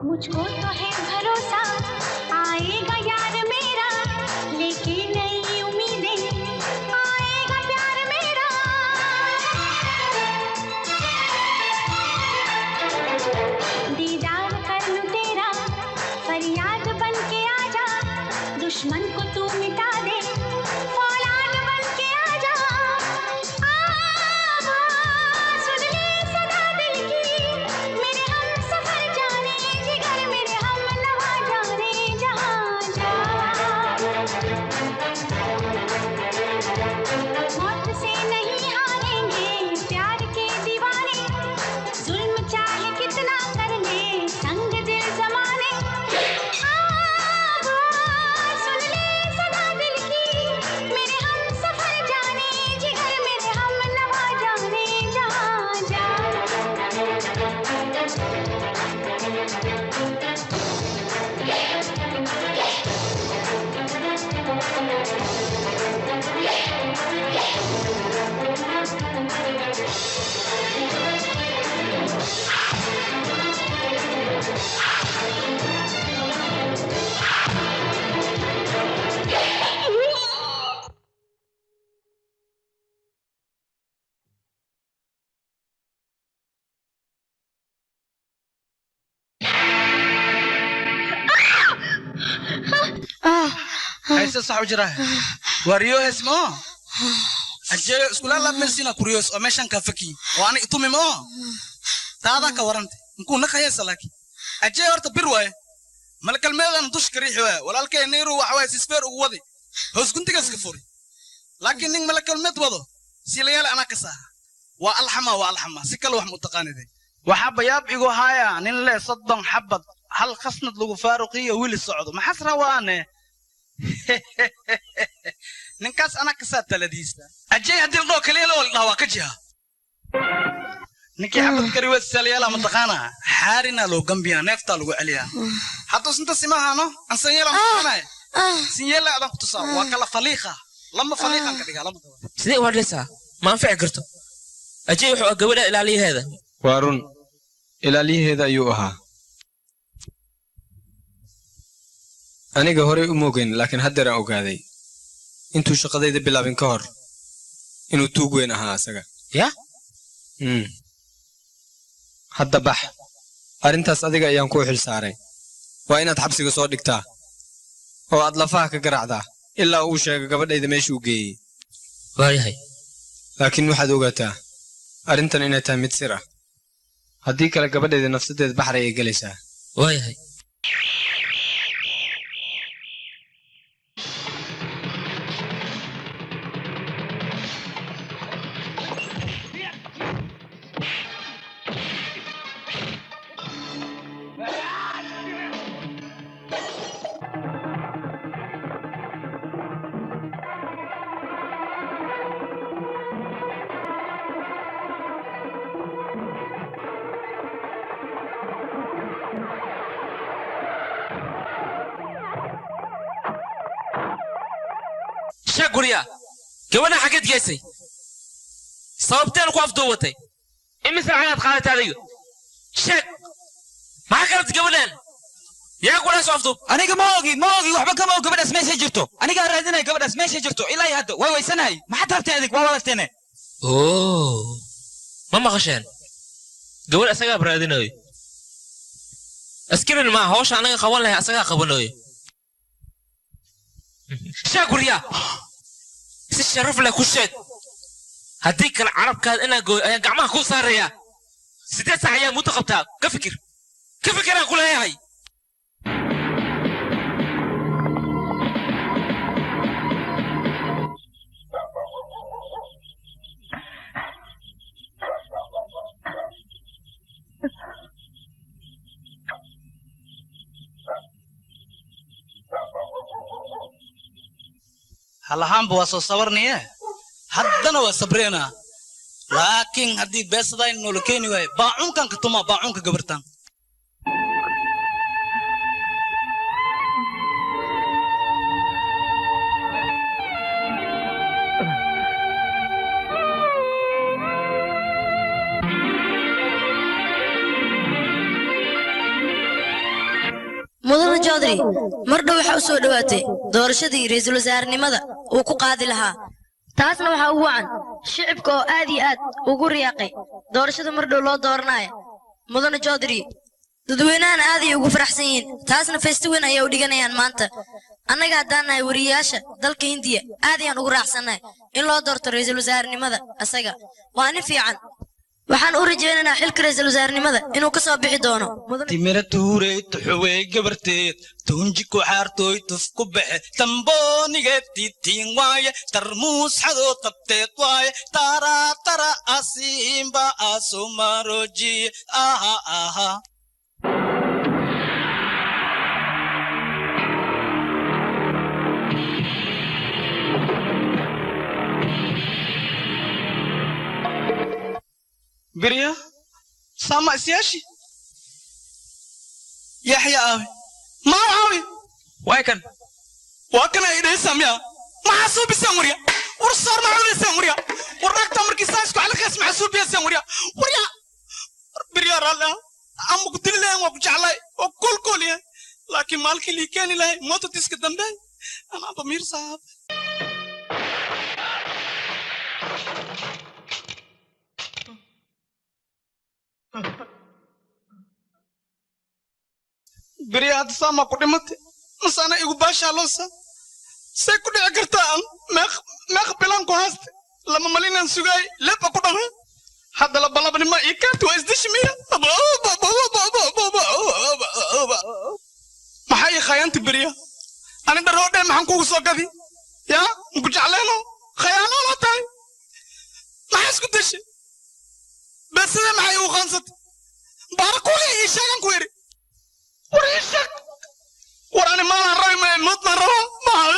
मुझको तो है भरोसा आएगा यार मेरा लेके नई उम्मीदें आएगा प्यार मेरा दीदार कर लूं तेरा फरियाद बन के आजा दुश्मन को तू मिटा दे फौलाद बन هيسا صح وجراه وريو اسمه أجل اسكولا لا مسينا كوريوس ومشان كافكي وأنا إتومي ما هذا كورنت نكون نخيا سلاكي أجل ورت بيروه ملك المال ندوش كريحه ولا الكي نيرو وحواي سفير ووضي هوس كنت كسكفوري لكن نين ملك المال وضو سيليال أنا كسا والحما سكال وح متقاني دي وحب يابعو هايا نين لا صدق حبت هل خصنت لغو فاروقية ويل الصعود ما حسرها وانا ننكاس أنا كسات تلديستا أجي هدي الضوء كليلة ولا واكجها نكي حبت كريوة الساليالة متقانا حارنا لو جنبيها نفتا لو عليها حتى سنت سماها نو أن سيالا متقانا سيالا أنا كتصاب وكلا فليخة لما فليخة كذا لما سيدي ورلسها ما أنفع قرته أجي وحو قبل إلى علي هذا وارون إلى لي هذا يوها أنا جهوري أموجين لكن هدر أوجادي أنتو شقدي ده بلابين كهر إنه توجوين أها سجا يا حتى بح أرنت صديق أيام كوحل ساري وأين تحبسي قصور دكتا هو أطلفها كقرعدا إلا أوشة قبل إذا ما يشوقي هاي لكن واحد وقتها أرنت إنها تامت سرة هديك لك قبل إذا نفسك البحر يجلسها هاي شاكوريا كوانا حكيت جيسي صوبتين وقف دوتي إمثل عيات قالت هذه شاك ما حكرت قبلين يا كونا صوفتو أنا ما أوجي وحبك ما أوجي بدأ سميش جرتو أنا قاعد ردنا قبل سميش جرتو إلا يهدو وي سناي ما حد ربط هذيك والله تاني أوه ماما خشان قبل أسقى برادينوي أسكرن ما هوش أنا خوان له أسقى قبلوي شاكوريا الشرف لك وشيت هديك العرب كان انا قعمها كو صاريا سيدات ساعه متقبتها كفكر اقول هاي هلهم بواسو صبرني حدنا وصبرنا لكن هدي بس ده إنه لكيني وين باعون كان كتوما باعون كجبرتان مدن جودري مردو waxa u soo dhawaatay doorashadii ra'iisul wasaarnimada uu ku qaadi lahaa taasna waxa uu wacan shicibka oo aad iyo aad ugu riyaaqay doorashada mardhow loo dooranayo mudane jodri dadweynahan aad ay ugu faraxsan yihiin taasna festival ayay u dhiganayaan maanta annaga haddaanahay wariyaasha dalka hindiya aad ayaan ugu raaxsanahay in loo doorto ra'iisul wasaarnimada asaga waa nin fiican waxaan u rajaynaynaa xilka ra'iisul wasaarnimada inuu ka soo bixi doono timira tuuray tuxwey gabarteed tunji ku xaartooy tuf ku baxe tambooniga titiin waaye tarmuus xadoo tabteed waaye tara asiimba asumaroji aha بريا سامع سياشي يحيى آوي ما آوي واكن ايدي ساميا ما حسوب الساموريا ورصار ما عودي الساموريا وراك تمر كيساسكو على كاس محسوب يا ساموريا وريا بريا رالا ام قلت لي ما بجعلاي وكل كوليا لكن مالك اللي كان لي موتو تسك دمبي انا ضمير صعب برياد ساما قدمت مسانا يقول باشا لوسا سيكون أكرتان مخ بلانكو هاست لما مالينا نسوي لبا كده هذا لبلا بني ما يكاد وإزدش مية ما هي خيانتي بريا أنا درودة ما هنكو سوكدي يا نقول علينا خيانة لا تاي ما حسكتش بس أنا ما هي وخانست باركولي إيشان كويري وريشك وراني ما راي ما موت مرة ما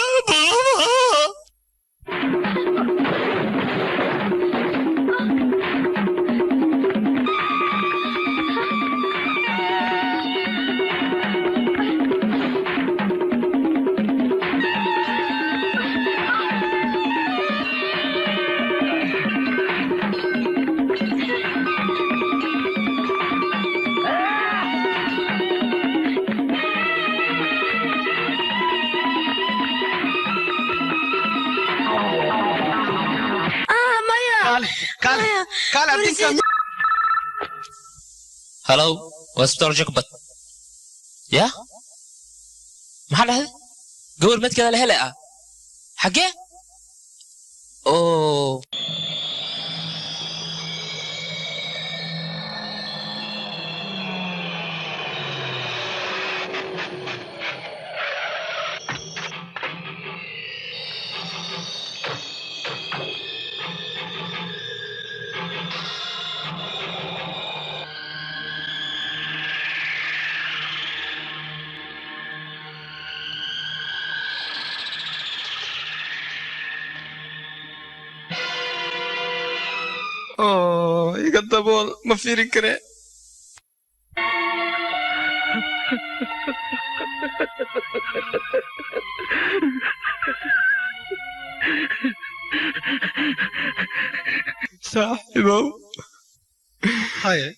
هلو واسبتور جكبت يا محل هذا قبل ما كذا الهلا حقه اوه iga dabool ma fiiri kare saaxiibow haye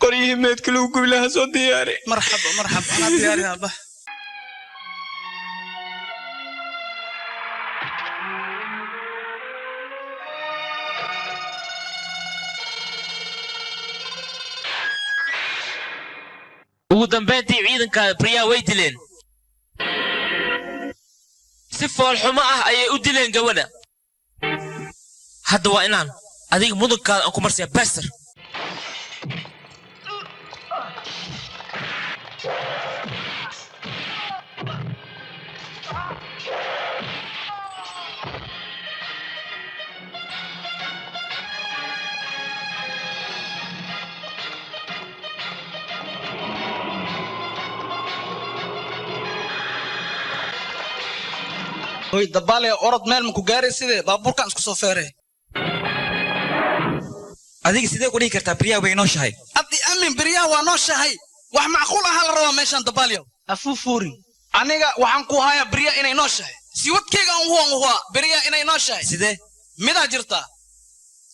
qoryihii meedka lagu gubi lahaa soo diyaari marxaba marxaba anaa diyaariyaa bah ugu dambeyntii ciidanka Priya way dileen si fool xumo ah ayay u dileen gabadha hadda waa inaan adiga mudankaada aan ku marsiyaa Baster hoy dabaale orod meel ma ku gaaray sidee baabuurkan isku soo feeray adiga sidee ku dhihi kartaa Priya way noo shahay abdi amin Priya waa noo shahay wax macquul ah la rabo meeshan dabaaliyo afuufuuri aniga waxaan ku hayaa Priya inay noo shahay si wadkeyga aan huwa Priya inay noo shahay sidee midaa jirta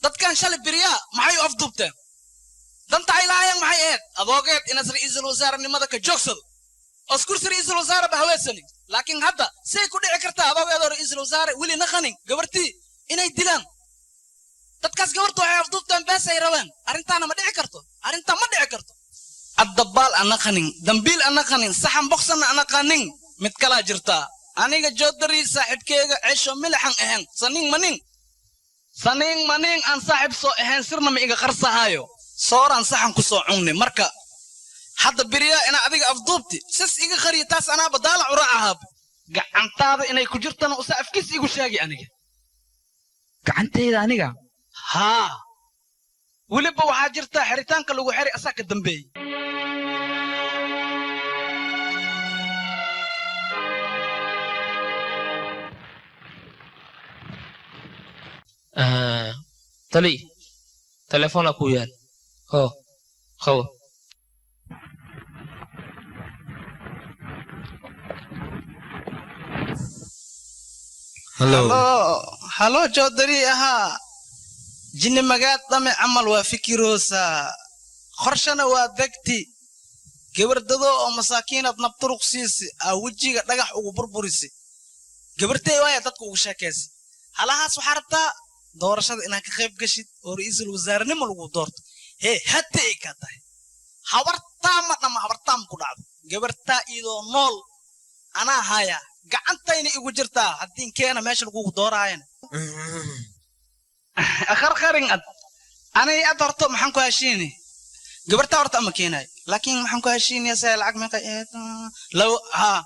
dadkan shalay Priya maxay u afduubteen danta ay lahaayeen maxay ahayd adoogeed inaad ra'iisul wasaarenimada ka joogsado أذكر رئيس الوزراء بهواسني لكن هذا سيكون عكرتها هذا رئيس الوزراء ولي نخنين قبرتي إني دلان تتكاس قبرتو عفضوب تنباس أي روان أرنتانا ما دي عكرتو أرنتا ما دي عكرتو الدبال أنا خنين دنبيل أنا خنين سحن بوكسن أنا خنين متكلا جرتا أنا جودري صاحب كيغا عيشو ملحن إهن سنين منين أن صاحب سو إهن سرنا ميغا خرصة هايو صوران سحن كسو عوني مركا hadda Priya ina adiga afduubti sas iga khariitaas ana badaala uraacaab gacantaada inay ku jirtana u saafkiis igu sheegi aniga gacantayda aniga ha waliba waxa jirta xiritaanka lagu xiri asaka dambeey tali telefoon ku yaal ho khaw هلو جودري أها جني مجات طمع عمل وفكروسا خرشنا ودكتي كبرتدو أو مساكين أتنبطرق سيسي أو وجهي دقح وبربرسي كبرتي ويا تدكو وشاكسي هلا هاس وحرتا دورشاد إنك خيب قشيد ورئيس الوزراء نملو دورت هي هاتي كاتاي حورتا ما حورتا مكودعد كبرتا إيدو نول أنا هايا قعنتيني إيجوجرتا هدين كينا ماشي لقوق دوراين أخر خيرين أنا أدرت محنكو هاشيني قبرت أورت أما كيناي لكن محنكو هاشيني يا سيل عقمي لو ها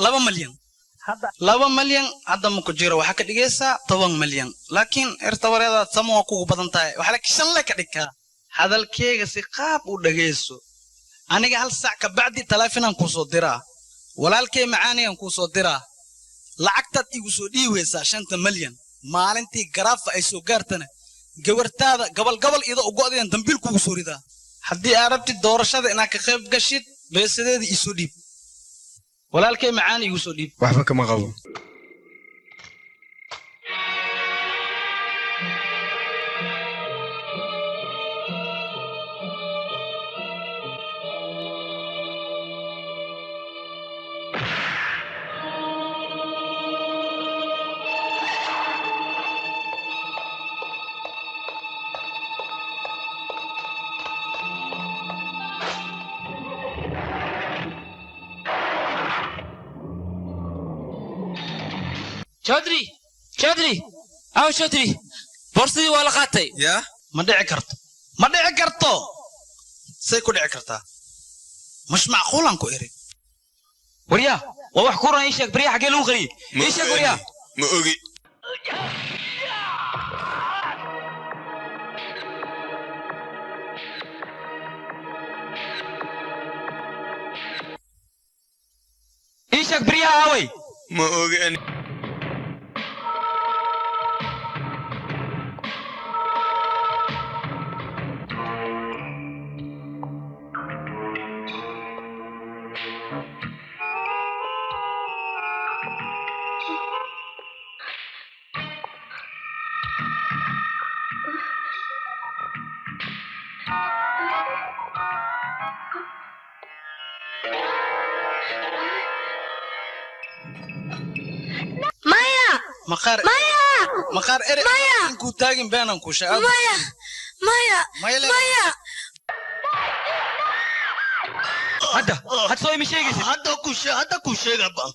2 مليون 2 مليون هذا مكجيرو waxa ka dhigaysa 10 milyan laakiin irtawareeda samo kugu badan tahay waxa la kishan la ka dhigka hadalkeega si qaab u dhageyso aniga hal saac ka bacdi taleefanaan ku soo diraa walaalkay macaaniyan ku soo diraa lacagtad igu soo dhiiwaysa 5 milyan maalintii garaafa ay soo gaartana gabartaada gobol ida u go'deen dambiil kugu soo ridaa haddii aad rabtid doorashada inaad ka qayb gashid beesadeeda ii soo dhiib walaalkay macaani igu soo dhiib waxba kama qabo شادري أو شادري بورصتي ولا قاتي يا ما دعي كرتو سيكو دعي كرتا مش معقول انكو إيري وريا وواح كورا إيشك بريا حقي لوغري إيشك وريا ما أوغي إيشك بريا هاوي ما أوغي أنا مخار إيري إنكو تاجن بينهم كوشة مايا هذا سوي مشي هذا كوشة غبا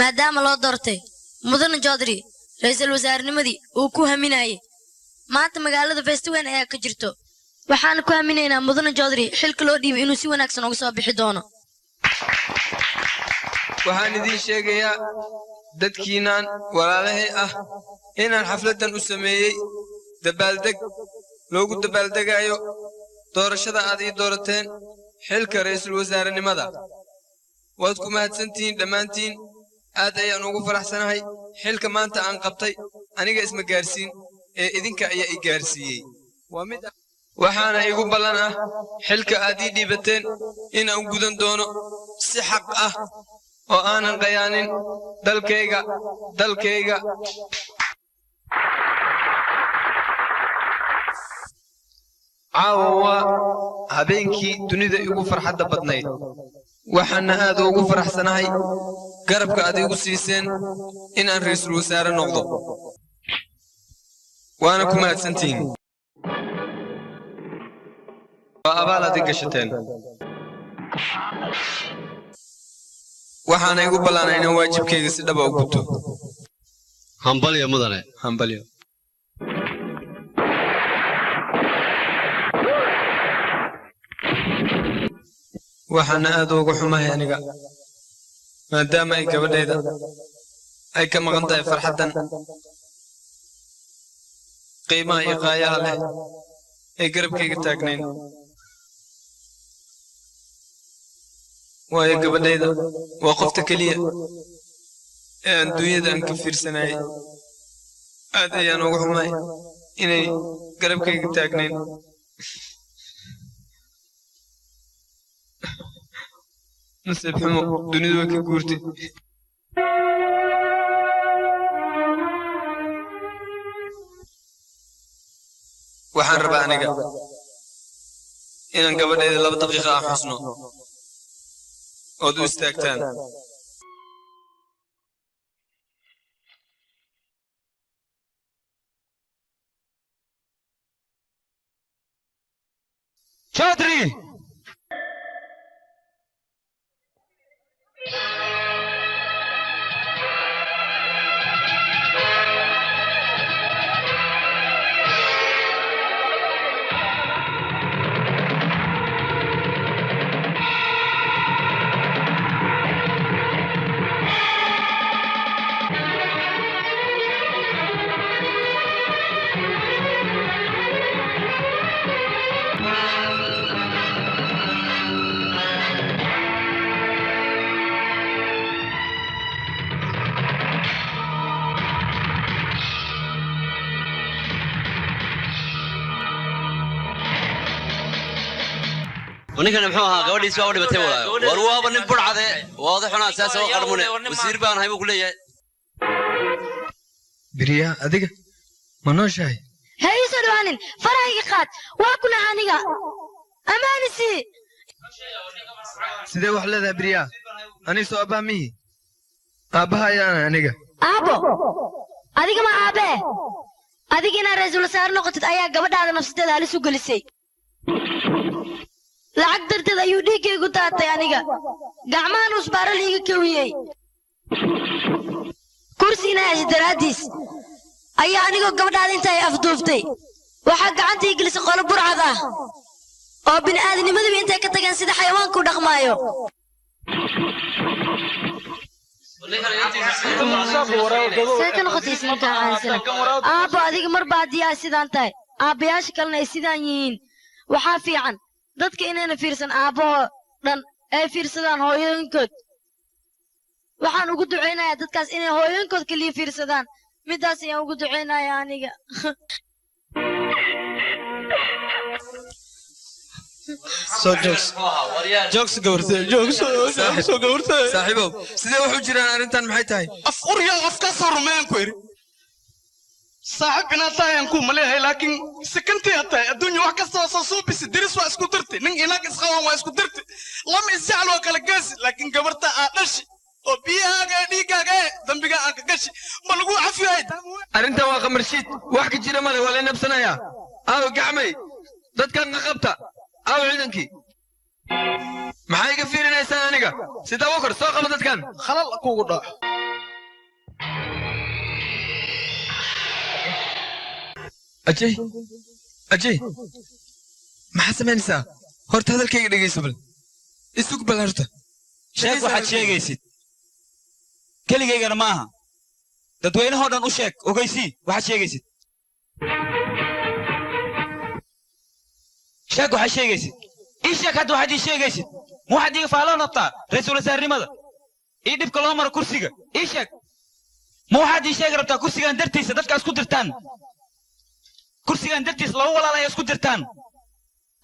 maadaama loo doortay mudane Joodri ra'iisul wasaarnimadii uu ku haminayay maanta magaalada Festiwan ayaa ka jirto waxaan ku haminaynaa mudane Joodri xilka loo dhiibay inuu si wanaagsan uga soo bixi doono waxaan idin sheegayaa dadkiinaan walaalahay ah inaan xafladan u sameeyay dabaaldeg loogu dabaaldegayo doorashada aad ii doorateen xilka ra'iisul wasaarenimada waad ku mahadsantihiin dhammaantiin aad ayaan ugu faraxsanahay xilka maanta aan qabtay aniga isma gaarsiin ee idinka ayaa i gaarsiiyey waxaana igu ballan ah xilka aad ii dhiibateen inaan gudan doono si xaq ah oo aanan qayaanin dalkayga caawa waa habeenkii dunida igu farxadda badnayd waxaana aad ugu faraxsanahay garabka aad igu siiseen inaan ra'iisul wasaare noqdo waana ku mahadsantihiin waa abaal aad i gashateen waxaana igu ballaanay inaan waajibkayga si dhaba u guto hambalyo mudane hambalyo waxaana aad ugu xumahay aniga maadaama ay gabadhayda ay ka maqan tahay farxaddan qiimaha iyo qaayaha leh ay garabkayga taagnayn waayo gabadhayda waa qofta keliya ee aan dunyada aan ka fiirsanayay aad ayaan ugu xumahay inay garabkayga taagnayn nasiib xumo dunidu way ka guurtay waxaan rabaa aniga inaan gabadheeda 2 daqiiqo aan xusno ood u istaagtaan Chaudhry ونكنا محوها قولي سوا ودي بتي ولا وروا بن برعده واضحنا اساس وقرمونه وزير بان هيبو كليه بريا adiga ma nooshahay hay sadwaanin farahayga qaad waa kuna aniga amaanisi sidee wax leedahay briya ani soo abaamihi aabaha ayaan aniga aabo adiga ma aabe adiga inaa ra'iisul wasaare noqotid ayaa gabadhaada nafsadeeda halis u gelisay lacag darteed ayuu dhiiggaygu taatay aniga gacmahan usbaara liiga kawiyey kursiina heshay daraaddiis ayaa anigoo gabadhaada intaay afduuftay waxaa gacanta ii gelisay qolo burcad ah oo bini'aadanimadaba intay ka tageen sida xayawaanku dhaqmaayo see ka noqotaysa ninkaan caansana aabbo adiga marba haddii aad sidaan tahay aabbayaasha kalena ay sidaan yihiin waxaa fiican dadka inayna fiirsan aabbahoo dhan ay fiirsadaan hooyooyinkood waxaan ugu ducaynayaa dadkaas inay hooyooyinkood keliya fiirsadaan middaas ayaan ugu ducaynayaa aniga saaxiibow sidee wax u jiraan arrintan maxay tahay afqurya afka sarmeen ku iri saaxib inaan ku maleeyahay laakiin sekantii hatay adduunyo wax kasta oo soo bisi diris waa isku dirtay nin inaag isqawan waa isku dirtay lama isjecel waa kala gaasi laakiin gabarta aad dhashi oo biyahaaga dhiigaaga dambiga aan ka gashi ma lagu cafiyay arrintan waa qamarshiid wax ka jira male waa la nabsanayaa aaw gacmay dadkan qabta aaw ciidankii maxay iga fiirinaysaan aniga sida wakar soo qaba dadkan khalal kuugu dhaco ajay maxaa samaynaysaa horta hadalkayga dhegayso bal isug bal horta sheeg waxaad sheegaysid keligaygana ma aha dadweynahoo dhan u sheeg ogeysii waxaad sheegaysid sheeg waxaad sheegaysid ii sheeg hadda waxaad ii sheegaysid ma waxaad iiga faaloo nabtaa ra'iisul wasaarnimada ii dhibka loo maro kursiga ii sheeg ma waxaad ii sheegi rabtaa kursigan dartiisa dadka isku dirtaan kursigan dartiis laba walaal ayaa isku dirtaan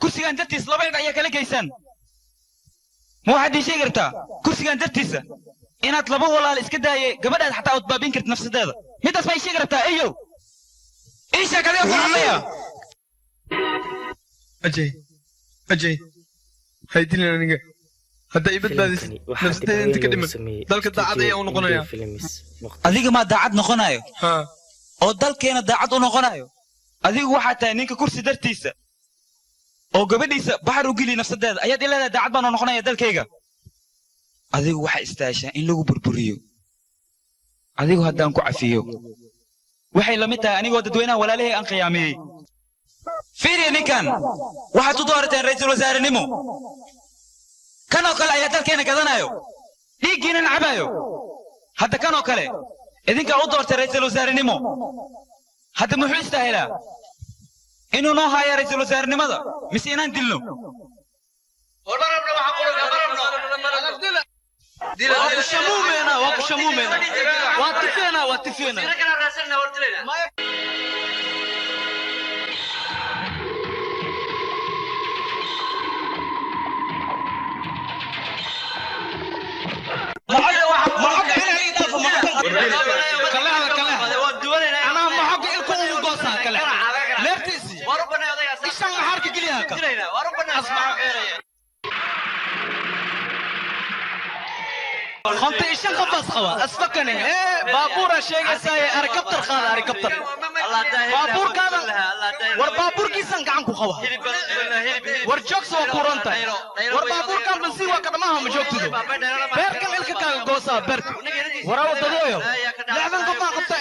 kursigan dartiis laba cidh ayaa kala geysaan ma waxaad ii sheegi rabtaa kursigan dartiisa inaad laba walaal iska daayay gabadhaad xataa aad baabin kartid nafsadeeda middaas baa ii sheegi rabtaa eyow ii sheeg adiga ku hadlaya ajay haydilin aniga hadda ii badbaadis nafsadeeda inta ka dhiman dalka daacad ayaa u noqonayaa adiga maa daacad noqonayo oo dalkeena daacad u noqonayo adigu waxaad tahay ninka kursi dartiisa oo gabadhiisa baxar u geliya nafsadeeda ayaad ileedahay daacad baan u noqonaya dalkayga adigu waxaa istaashaa in lagu burburiyo adigu haddaan ku cafiyo waxay la mid tahay anigoo dadweynaha walaalihii aan khiyaameeyey fiiriya ninkan waxaad u doorateen ra'iisul wasaarenimo kanoo kale ayaa dalkeena gadanayo dhiiggiina nacabayo hadda kanoo kale idinkaa u doortay ra'iisul wasaarenimo hadda muxuu istaahilaa inuu noo haayo ra'iisul wasaarenimada mise inaan dilno خنت إيشان قبض خوا أسفكني بابورة شيء ساي أركبتر خال أركبتر بابور كذا والبابور كيسان كعنكو خوا ورجوكس وكورنتا والبابور كان بنسي وكذا ما هم جوكتو بيرك إلك كان جوسا بيرك وراو تدويو لعبن كم قبض